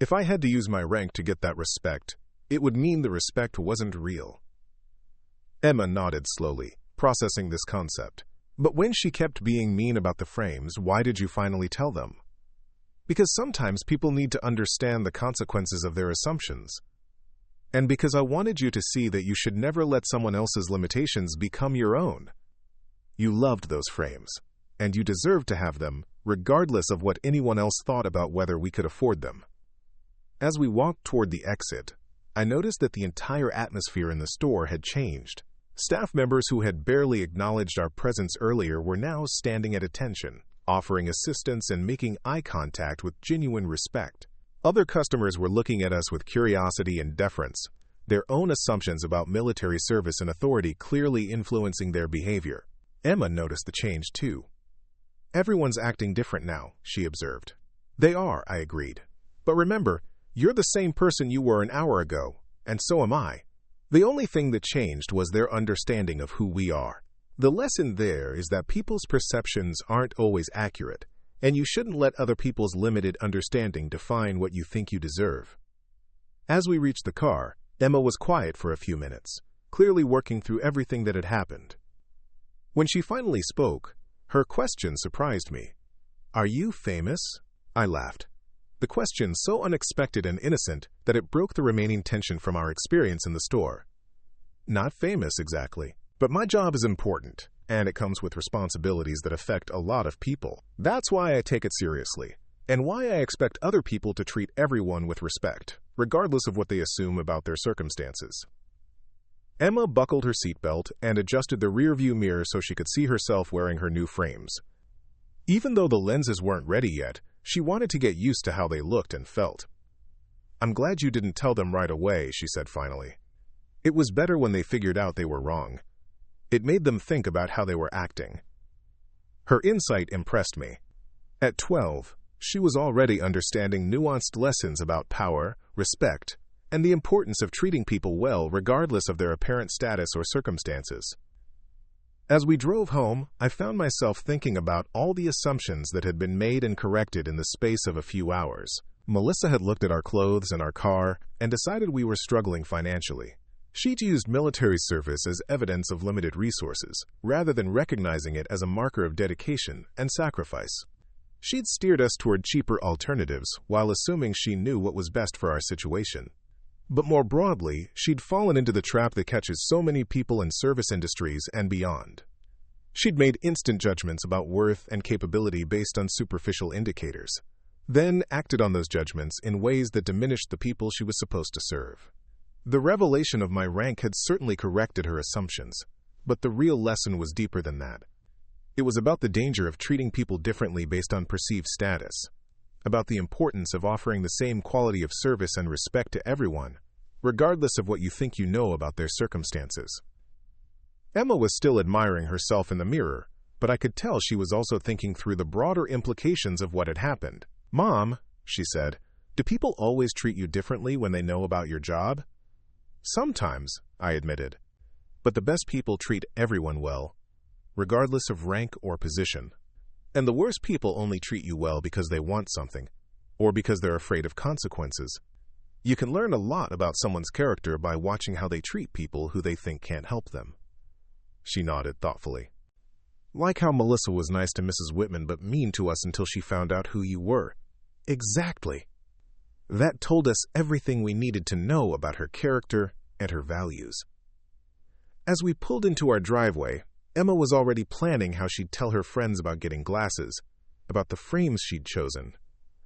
If I had to use my rank to get that respect, it would mean the respect wasn't real." Emma nodded slowly, processing this concept. "But when she kept being mean about the frames, why did you finally tell them?" "Because sometimes people need to understand the consequences of their assumptions. And because I wanted you to see that you should never let someone else's limitations become your own. You loved those frames, and you deserved to have them, regardless of what anyone else thought about whether we could afford them." As we walked toward the exit, I noticed that the entire atmosphere in the store had changed. Staff members who had barely acknowledged our presence earlier were now standing at attention, offering assistance and making eye contact with genuine respect. Other customers were looking at us with curiosity and deference, their own assumptions about military service and authority clearly influencing their behavior. Emma noticed the change too. "Everyone's acting different now," she observed. "They are," I agreed. "But remember, you're the same person you were an hour ago, and so am I. The only thing that changed was their understanding of who we are." The lesson there is that people's perceptions aren't always accurate, and you shouldn't let other people's limited understanding define what you think you deserve. As we reached the car, Emma was quiet for a few minutes, clearly working through everything that had happened. When she finally spoke, her question surprised me. "Are you famous?" I laughed. The question so unexpected and innocent that it broke the remaining tension from our experience in the store. "Not famous, exactly. But my job is important, and it comes with responsibilities that affect a lot of people. That's why I take it seriously, and why I expect other people to treat everyone with respect, regardless of what they assume about their circumstances." Emma buckled her seatbelt and adjusted the rearview mirror so she could see herself wearing her new frames. Even though the lenses weren't ready yet, she wanted to get used to how they looked and felt. "I'm glad you didn't tell them right away," she said finally. "It was better when they figured out they were wrong. It made them think about how they were acting." Her insight impressed me. At 12, she was already understanding nuanced lessons about power, respect, and the importance of treating people well regardless of their apparent status or circumstances. As we drove home, I found myself thinking about all the assumptions that had been made and corrected in the space of a few hours. Melissa had looked at our clothes and our car and decided we were struggling financially. She'd used military service as evidence of limited resources, rather than recognizing it as a marker of dedication and sacrifice. She'd steered us toward cheaper alternatives while assuming she knew what was best for our situation. But more broadly, she'd fallen into the trap that catches so many people in service industries and beyond. She'd made instant judgments about worth and capability based on superficial indicators, then acted on those judgments in ways that diminished the people she was supposed to serve. The revelation of my rank had certainly corrected her assumptions, but the real lesson was deeper than that. It was about the danger of treating people differently based on perceived status, about the importance of offering the same quality of service and respect to everyone, regardless of what you think you know about their circumstances. Emma was still admiring herself in the mirror, but I could tell she was also thinking through the broader implications of what had happened. "Mom," she said, "do people always treat you differently when they know about your job?" "Sometimes," I admitted, "but the best people treat everyone well, regardless of rank or position. And the worst people only treat you well because they want something, or because they're afraid of consequences. You can learn a lot about someone's character by watching how they treat people who they think can't help them." She nodded thoughtfully. Like how Melissa was nice to Mrs. Whitman but mean to us until she found out who you were. Exactly. That told us everything we needed to know about her character and her values. As we pulled into our driveway, Emma was already planning how she'd tell her friends about getting glasses, about the frames she'd chosen,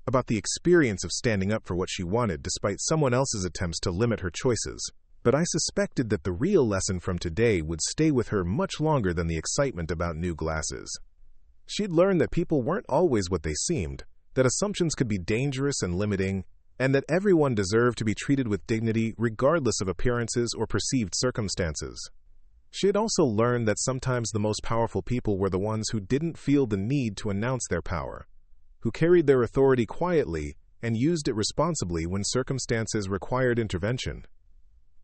about the experience of standing up for what she wanted despite someone else's attempts to limit her choices. But I suspected that the real lesson from today would stay with her much longer than the excitement about new glasses. She'd learned that people weren't always what they seemed, that assumptions could be dangerous and limiting, and that everyone deserved to be treated with dignity regardless of appearances or perceived circumstances. She had also learned that sometimes the most powerful people were the ones who didn't feel the need to announce their power, who carried their authority quietly and used it responsibly when circumstances required intervention.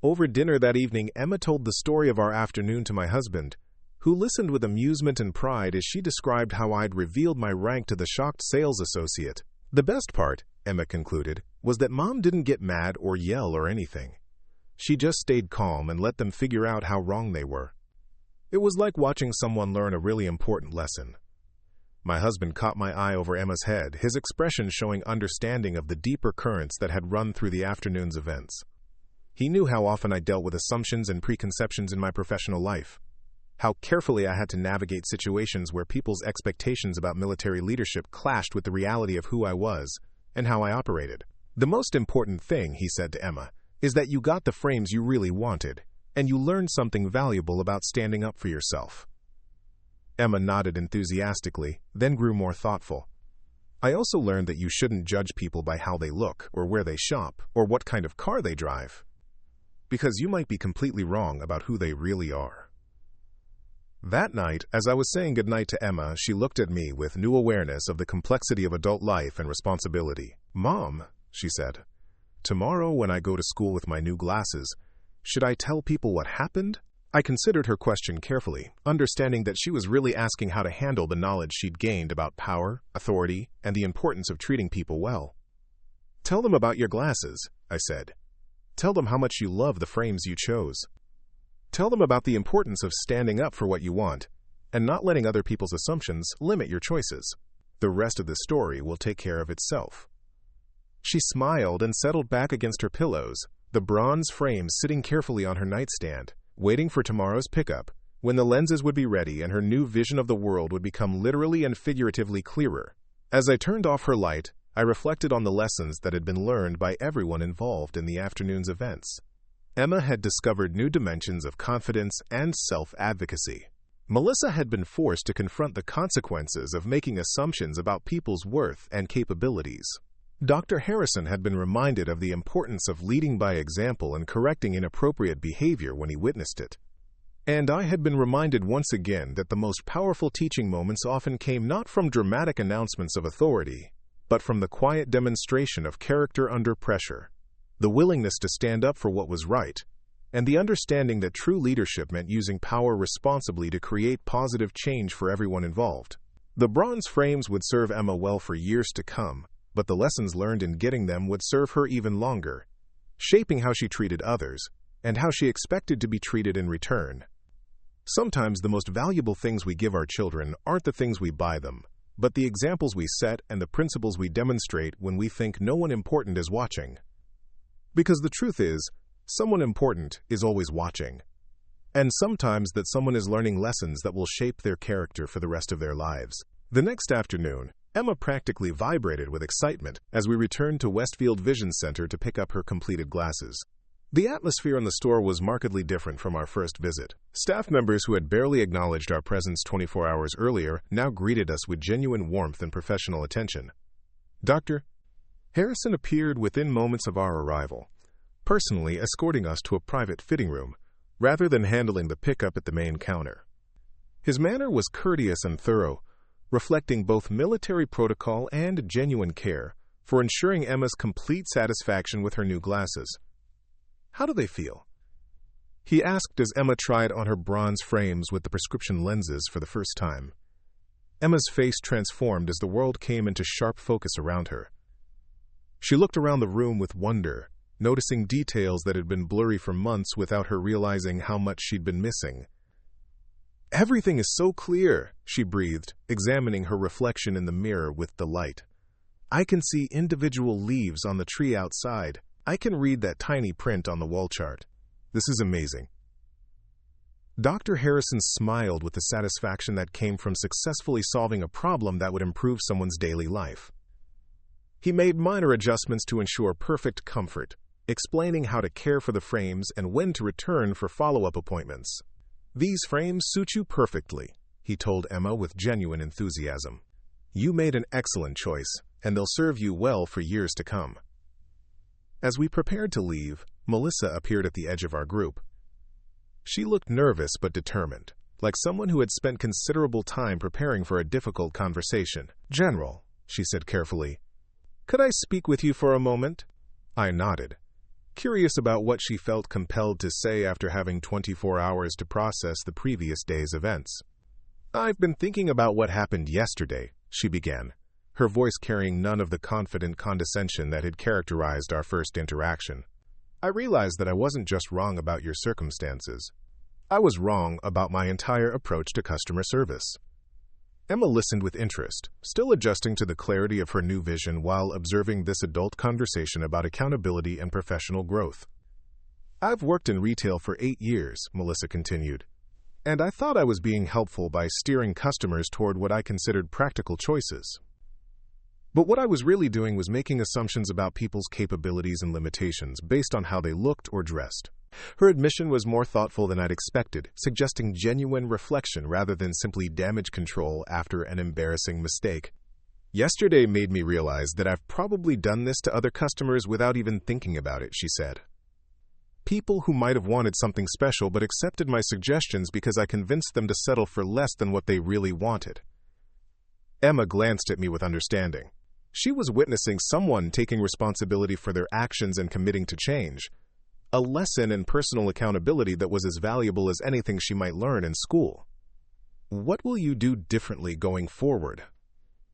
Over dinner that evening, Emma told the story of our afternoon to my husband, who listened with amusement and pride as she described how I'd revealed my rank to the shocked sales associate. The best part, Emma concluded, was that Mom didn't get mad or yell or anything. She just stayed calm and let them figure out how wrong they were. It was like watching someone learn a really important lesson. My husband caught my eye over Emma's head, his expression showing understanding of the deeper currents that had run through the afternoon's events. He knew how often I dealt with assumptions and preconceptions in my professional life, how carefully I had to navigate situations where people's expectations about military leadership clashed with the reality of who I was and how I operated. The most important thing, he said to Emma, is that you got the frames you really wanted, and you learned something valuable about standing up for yourself. Emma nodded enthusiastically, then grew more thoughtful. I also learned that you shouldn't judge people by how they look, or where they shop, or what kind of car they drive, because you might be completely wrong about who they really are. That night, as I was saying goodnight to Emma, she looked at me with new awareness of the complexity of adult life and responsibility. "Mom," she said, "tomorrow when I go to school with my new glasses, should I tell people what happened?" I considered her question carefully, understanding that she was really asking how to handle the knowledge she'd gained about power, authority, and the importance of treating people well. "Tell them about your glasses," I said. "Tell them how much you love the frames you chose. Tell them about the importance of standing up for what you want, and not letting other people's assumptions limit your choices. The rest of the story will take care of itself." She smiled and settled back against her pillows, the bronze frames sitting carefully on her nightstand, waiting for tomorrow's pickup, when the lenses would be ready and her new vision of the world would become literally and figuratively clearer. As I turned off her light, I reflected on the lessons that had been learned by everyone involved in the afternoon's events. Emma had discovered new dimensions of confidence and self-advocacy. Melissa had been forced to confront the consequences of making assumptions about people's worth and capabilities. Dr. Harrison had been reminded of the importance of leading by example and correcting inappropriate behavior when he witnessed it. And I had been reminded once again that the most powerful teaching moments often came not from dramatic announcements of authority, but from the quiet demonstration of character under pressure, the willingness to stand up for what was right, and the understanding that true leadership meant using power responsibly to create positive change for everyone involved. The bronze frames would serve Emma well for years to come, but the lessons learned in getting them would serve her even longer, shaping how she treated others and how she expected to be treated in return. Sometimes the most valuable things we give our children aren't the things we buy them, but the examples we set and the principles we demonstrate when we think no one important is watching. Because the truth is, someone important is always watching. And sometimes that someone is learning lessons that will shape their character for the rest of their lives. The next afternoon, Emma practically vibrated with excitement as we returned to Westfield Vision Center to pick up her completed glasses. The atmosphere in the store was markedly different from our first visit. Staff members who had barely acknowledged our presence 24 hours earlier now greeted us with genuine warmth and professional attention. Dr. Harrison appeared within moments of our arrival, personally escorting us to a private fitting room, rather than handling the pickup at the main counter. His manner was courteous and thorough, reflecting both military protocol and genuine care for ensuring Emma's complete satisfaction with her new glasses. "How do they feel?" he asked as Emma tried on her bronze frames with the prescription lenses for the first time. Emma's face transformed as the world came into sharp focus around her. She looked around the room with wonder, noticing details that had been blurry for months without her realizing how much she'd been missing. Everything is so clear, she breathed, examining her reflection in the mirror with delight. I can see individual leaves on the tree outside. I can read that tiny print on the wall chart. This is amazing. Dr. Harrison smiled with the satisfaction that came from successfully solving a problem that would improve someone's daily life. He made minor adjustments to ensure perfect comfort, explaining how to care for the frames and when to return for follow-up appointments. These frames suit you perfectly, he told Emma with genuine enthusiasm. You made an excellent choice, and they'll serve you well for years to come. As we prepared to leave, Melissa appeared at the edge of our group. She looked nervous but determined, like someone who had spent considerable time preparing for a difficult conversation. General, she said carefully, could I speak with you for a moment? I nodded, curious about what she felt compelled to say after having 24 hours to process the previous day's events. I've been thinking about what happened yesterday, she began, her voice carrying none of the confident condescension that had characterized our first interaction. I realized that I wasn't just wrong about your circumstances. I was wrong about my entire approach to customer service. Emma listened with interest, still adjusting to the clarity of her new vision while observing this adult conversation about accountability and professional growth. I've worked in retail for 8 years, Melissa continued, and I thought I was being helpful by steering customers toward what I considered practical choices. But what I was really doing was making assumptions about people's capabilities and limitations based on how they looked or dressed. Her admission was more thoughtful than I'd expected, suggesting genuine reflection rather than simply damage control after an embarrassing mistake. Yesterday made me realize that I've probably done this to other customers without even thinking about it, she said. People who might have wanted something special but accepted my suggestions because I convinced them to settle for less than what they really wanted. Emma glanced at me with understanding. She was witnessing someone taking responsibility for their actions and committing to change, a lesson in personal accountability that was as valuable as anything she might learn in school. What will you do differently going forward?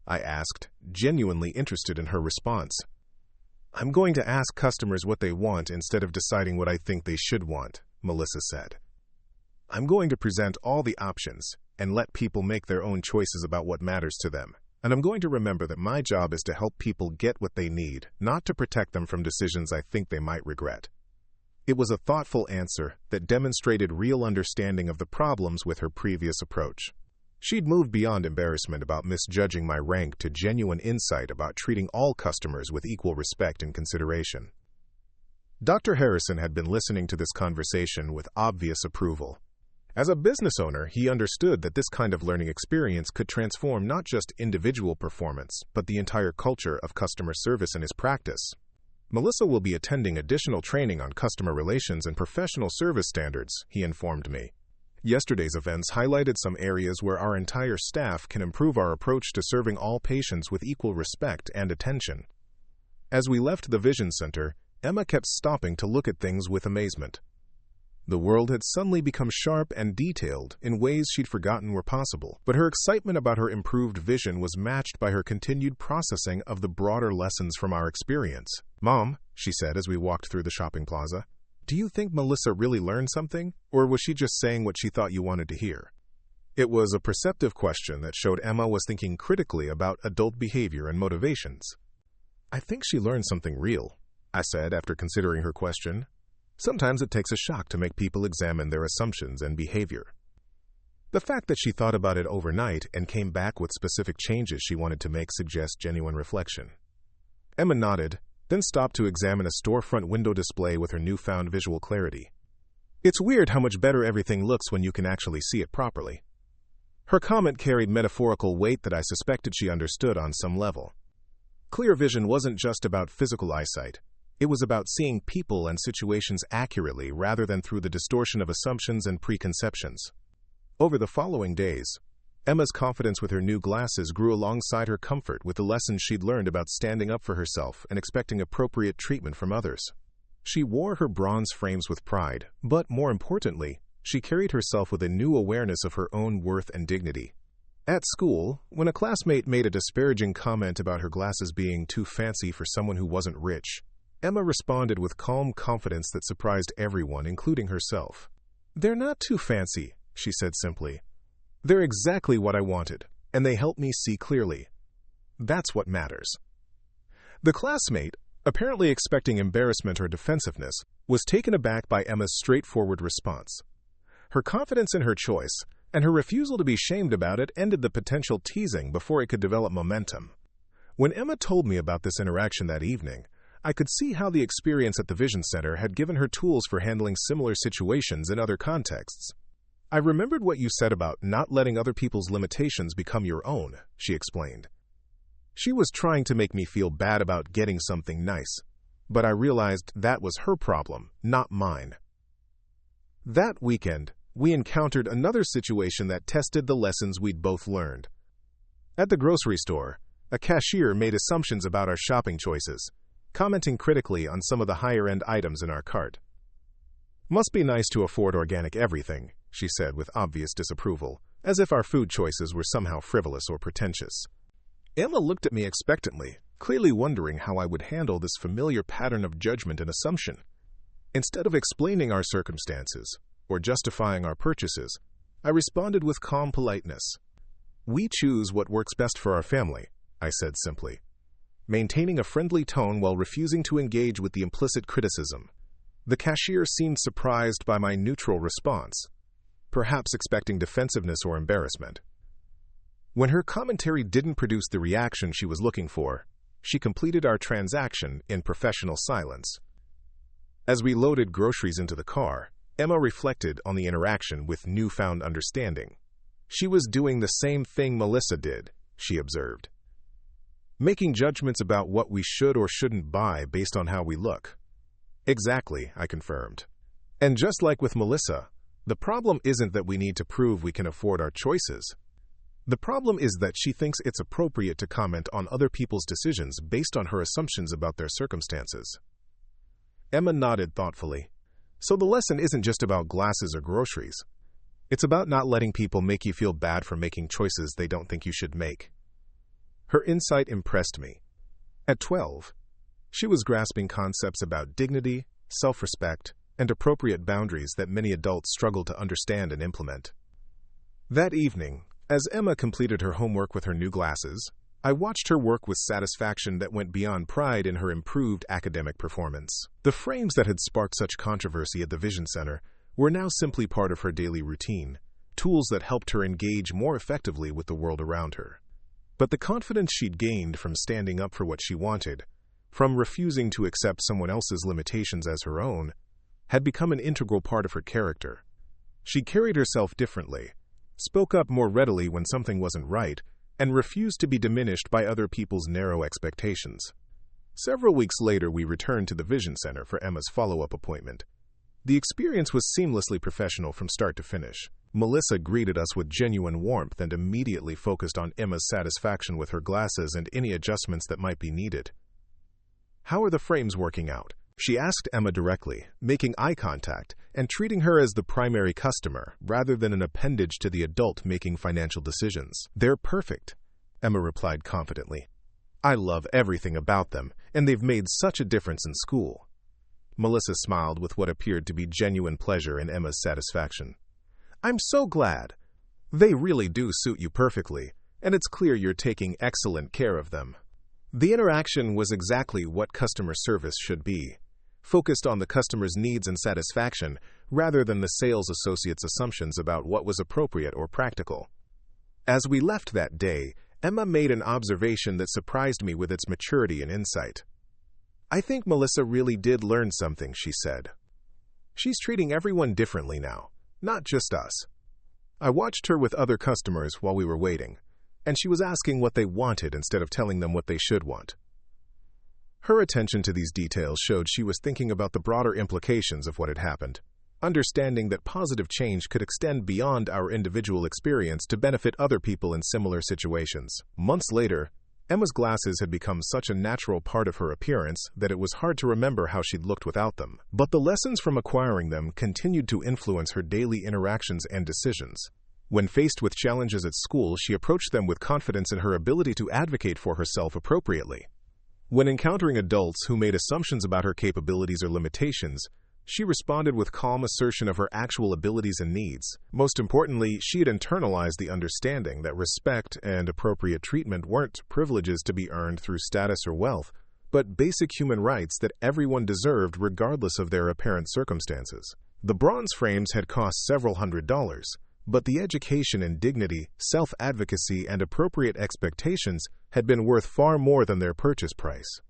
I asked, genuinely interested in her response. I'm going to ask customers what they want instead of deciding what I think they should want, Melissa said. I'm going to present all the options and let people make their own choices about what matters to them. And I'm going to remember that my job is to help people get what they need, not to protect them from decisions I think they might regret. It was a thoughtful answer that demonstrated real understanding of the problems with her previous approach. She'd moved beyond embarrassment about misjudging my rank to genuine insight about treating all customers with equal respect and consideration. Dr. Harrison had been listening to this conversation with obvious approval. As a business owner, he understood that this kind of learning experience could transform not just individual performance, but the entire culture of customer service in his practice. Melissa will be attending additional training on customer relations and professional service standards, he informed me. Yesterday's events highlighted some areas where our entire staff can improve our approach to serving all patients with equal respect and attention. As we left the Vision Center, Emma kept stopping to look at things with amazement. The world had suddenly become sharp and detailed in ways she'd forgotten were possible, but her excitement about her improved vision was matched by her continued processing of the broader lessons from our experience. Mom, she said as we walked through the shopping plaza, do you think Melissa really learned something, or was she just saying what she thought you wanted to hear? It was a perceptive question that showed Emma was thinking critically about adult behavior and motivations. I think she learned something real, I said after considering her question. Sometimes it takes a shock to make people examine their assumptions and behavior. The fact that she thought about it overnight and came back with specific changes she wanted to make suggests genuine reflection. Emma nodded, then stopped to examine a storefront window display with her newfound visual clarity. It's weird how much better everything looks when you can actually see it properly. Her comment carried metaphorical weight that I suspected she understood on some level. Clear vision wasn't just about physical eyesight. It was about seeing people and situations accurately rather than through the distortion of assumptions and preconceptions. Over the following days, Emma's confidence with her new glasses grew alongside her comfort with the lessons she'd learned about standing up for herself and expecting appropriate treatment from others. She wore her bronze frames with pride, but more importantly, she carried herself with a new awareness of her own worth and dignity. At school, when a classmate made a disparaging comment about her glasses being too fancy for someone who wasn't rich, Emma responded with calm confidence that surprised everyone, including herself. They're not too fancy, she said simply. They're exactly what I wanted, and they help me see clearly. That's what matters. The classmate, apparently expecting embarrassment or defensiveness, was taken aback by Emma's straightforward response. Her confidence in her choice and her refusal to be shamed about it ended the potential teasing before it could develop momentum. When Emma told me about this interaction that evening, I could see how the experience at the Vision Center had given her tools for handling similar situations in other contexts. I remembered what you said about not letting other people's limitations become your own, she explained. She was trying to make me feel bad about getting something nice, but I realized that was her problem, not mine. That weekend, we encountered another situation that tested the lessons we'd both learned. At the grocery store, a cashier made assumptions about our shopping choices, commenting critically on some of the higher-end items in our cart. "Must be nice to afford organic everything," she said with obvious disapproval, as if our food choices were somehow frivolous or pretentious. Emma looked at me expectantly, clearly wondering how I would handle this familiar pattern of judgment and assumption. Instead of explaining our circumstances or justifying our purchases, I responded with calm politeness. "We choose what works best for our family," I said simply, maintaining a friendly tone while refusing to engage with the implicit criticism. The cashier seemed surprised by my neutral response, perhaps expecting defensiveness or embarrassment. When her commentary didn't produce the reaction she was looking for, she completed our transaction in professional silence. As we loaded groceries into the car, Emma reflected on the interaction with newfound understanding. She was doing the same thing Melissa did, she observed. Making judgments about what we should or shouldn't buy based on how we look. Exactly, I confirmed. And just like with Melissa, the problem isn't that we need to prove we can afford our choices. The problem is that she thinks it's appropriate to comment on other people's decisions based on her assumptions about their circumstances. Emma nodded thoughtfully. So the lesson isn't just about glasses or groceries. It's about not letting people make you feel bad for making choices they don't think you should make. Her insight impressed me. At 12, she was grasping concepts about dignity, self-respect, and appropriate boundaries that many adults struggle to understand and implement. That evening, as Emma completed her homework with her new glasses, I watched her work with satisfaction that went beyond pride in her improved academic performance. The frames that had sparked such controversy at the Vision Center were now simply part of her daily routine, tools that helped her engage more effectively with the world around her. But the confidence she'd gained from standing up for what she wanted, from refusing to accept someone else's limitations as her own, had become an integral part of her character. She carried herself differently, spoke up more readily when something wasn't right, and refused to be diminished by other people's narrow expectations. Several weeks later, we returned to the Vision Center for Emma's follow-up appointment. The experience was seamlessly professional from start to finish. Melissa greeted us with genuine warmth and immediately focused on Emma's satisfaction with her glasses and any adjustments that might be needed. "How are the frames working out?" she asked Emma directly, making eye contact and treating her as the primary customer rather than an appendage to the adult making financial decisions. "They're perfect," Emma replied confidently. "I love everything about them, and they've made such a difference in school." Melissa smiled with what appeared to be genuine pleasure in Emma's satisfaction. "I'm so glad. They really do suit you perfectly, and it's clear you're taking excellent care of them." The interaction was exactly what customer service should be, focused on the customer's needs and satisfaction rather than the sales associate's assumptions about what was appropriate or practical. As we left that day, Emma made an observation that surprised me with its maturity and insight. "I think Melissa really did learn something," she said. "She's treating everyone differently now, not just us." I watched her with other customers while we were waiting, and she was asking what they wanted instead of telling them what they should want. Her attention to these details showed she was thinking about the broader implications of what had happened, understanding that positive change could extend beyond our individual experience to benefit other people in similar situations. Months later, Emma's glasses had become such a natural part of her appearance that it was hard to remember how she'd looked without them. But the lessons from acquiring them continued to influence her daily interactions and decisions. When faced with challenges at school, she approached them with confidence in her ability to advocate for herself appropriately. When encountering adults who made assumptions about her capabilities or limitations, She responded with calm assertion of her actual abilities and needs. Most importantly, she had internalized the understanding that respect and appropriate treatment weren't privileges to be earned through status or wealth, but basic human rights that everyone deserved regardless of their apparent circumstances. The bronze frames had cost several $100s, but the education and dignity, self-advocacy, and appropriate expectations had been worth far more than their purchase price.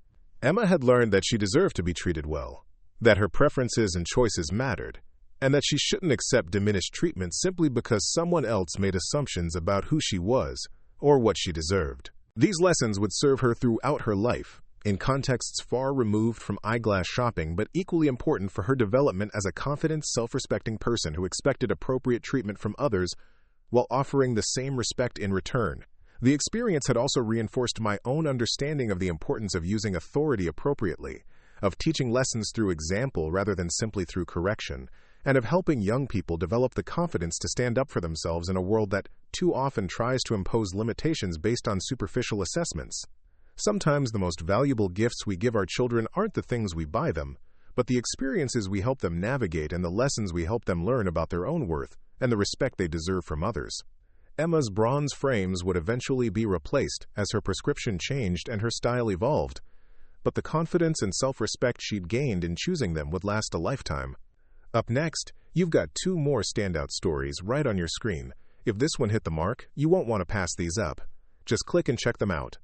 Emma had learned that she deserved to be treated well, that her preferences and choices mattered, and that she shouldn't accept diminished treatment simply because someone else made assumptions about who she was or what she deserved. These lessons would serve her throughout her life, in contexts far removed from eyeglass shopping, but equally important for her development as a confident, self-respecting person who expected appropriate treatment from others while offering the same respect in return. The experience had also reinforced my own understanding of the importance of using authority appropriately, of teaching lessons through example rather than simply through correction, and of helping young people develop the confidence to stand up for themselves in a world that too often tries to impose limitations based on superficial assessments. Sometimes the most valuable gifts we give our children aren't the things we buy them, but the experiences we help them navigate and the lessons we help them learn about their own worth and the respect they deserve from others. Emma's bronze frames would eventually be replaced as her prescription changed and her style evolved, but the confidence and self-respect she'd gained in choosing them would last a lifetime. Up next, you've got two more standout stories right on your screen. If this one hit the mark, you won't want to pass these up. Just click and check them out.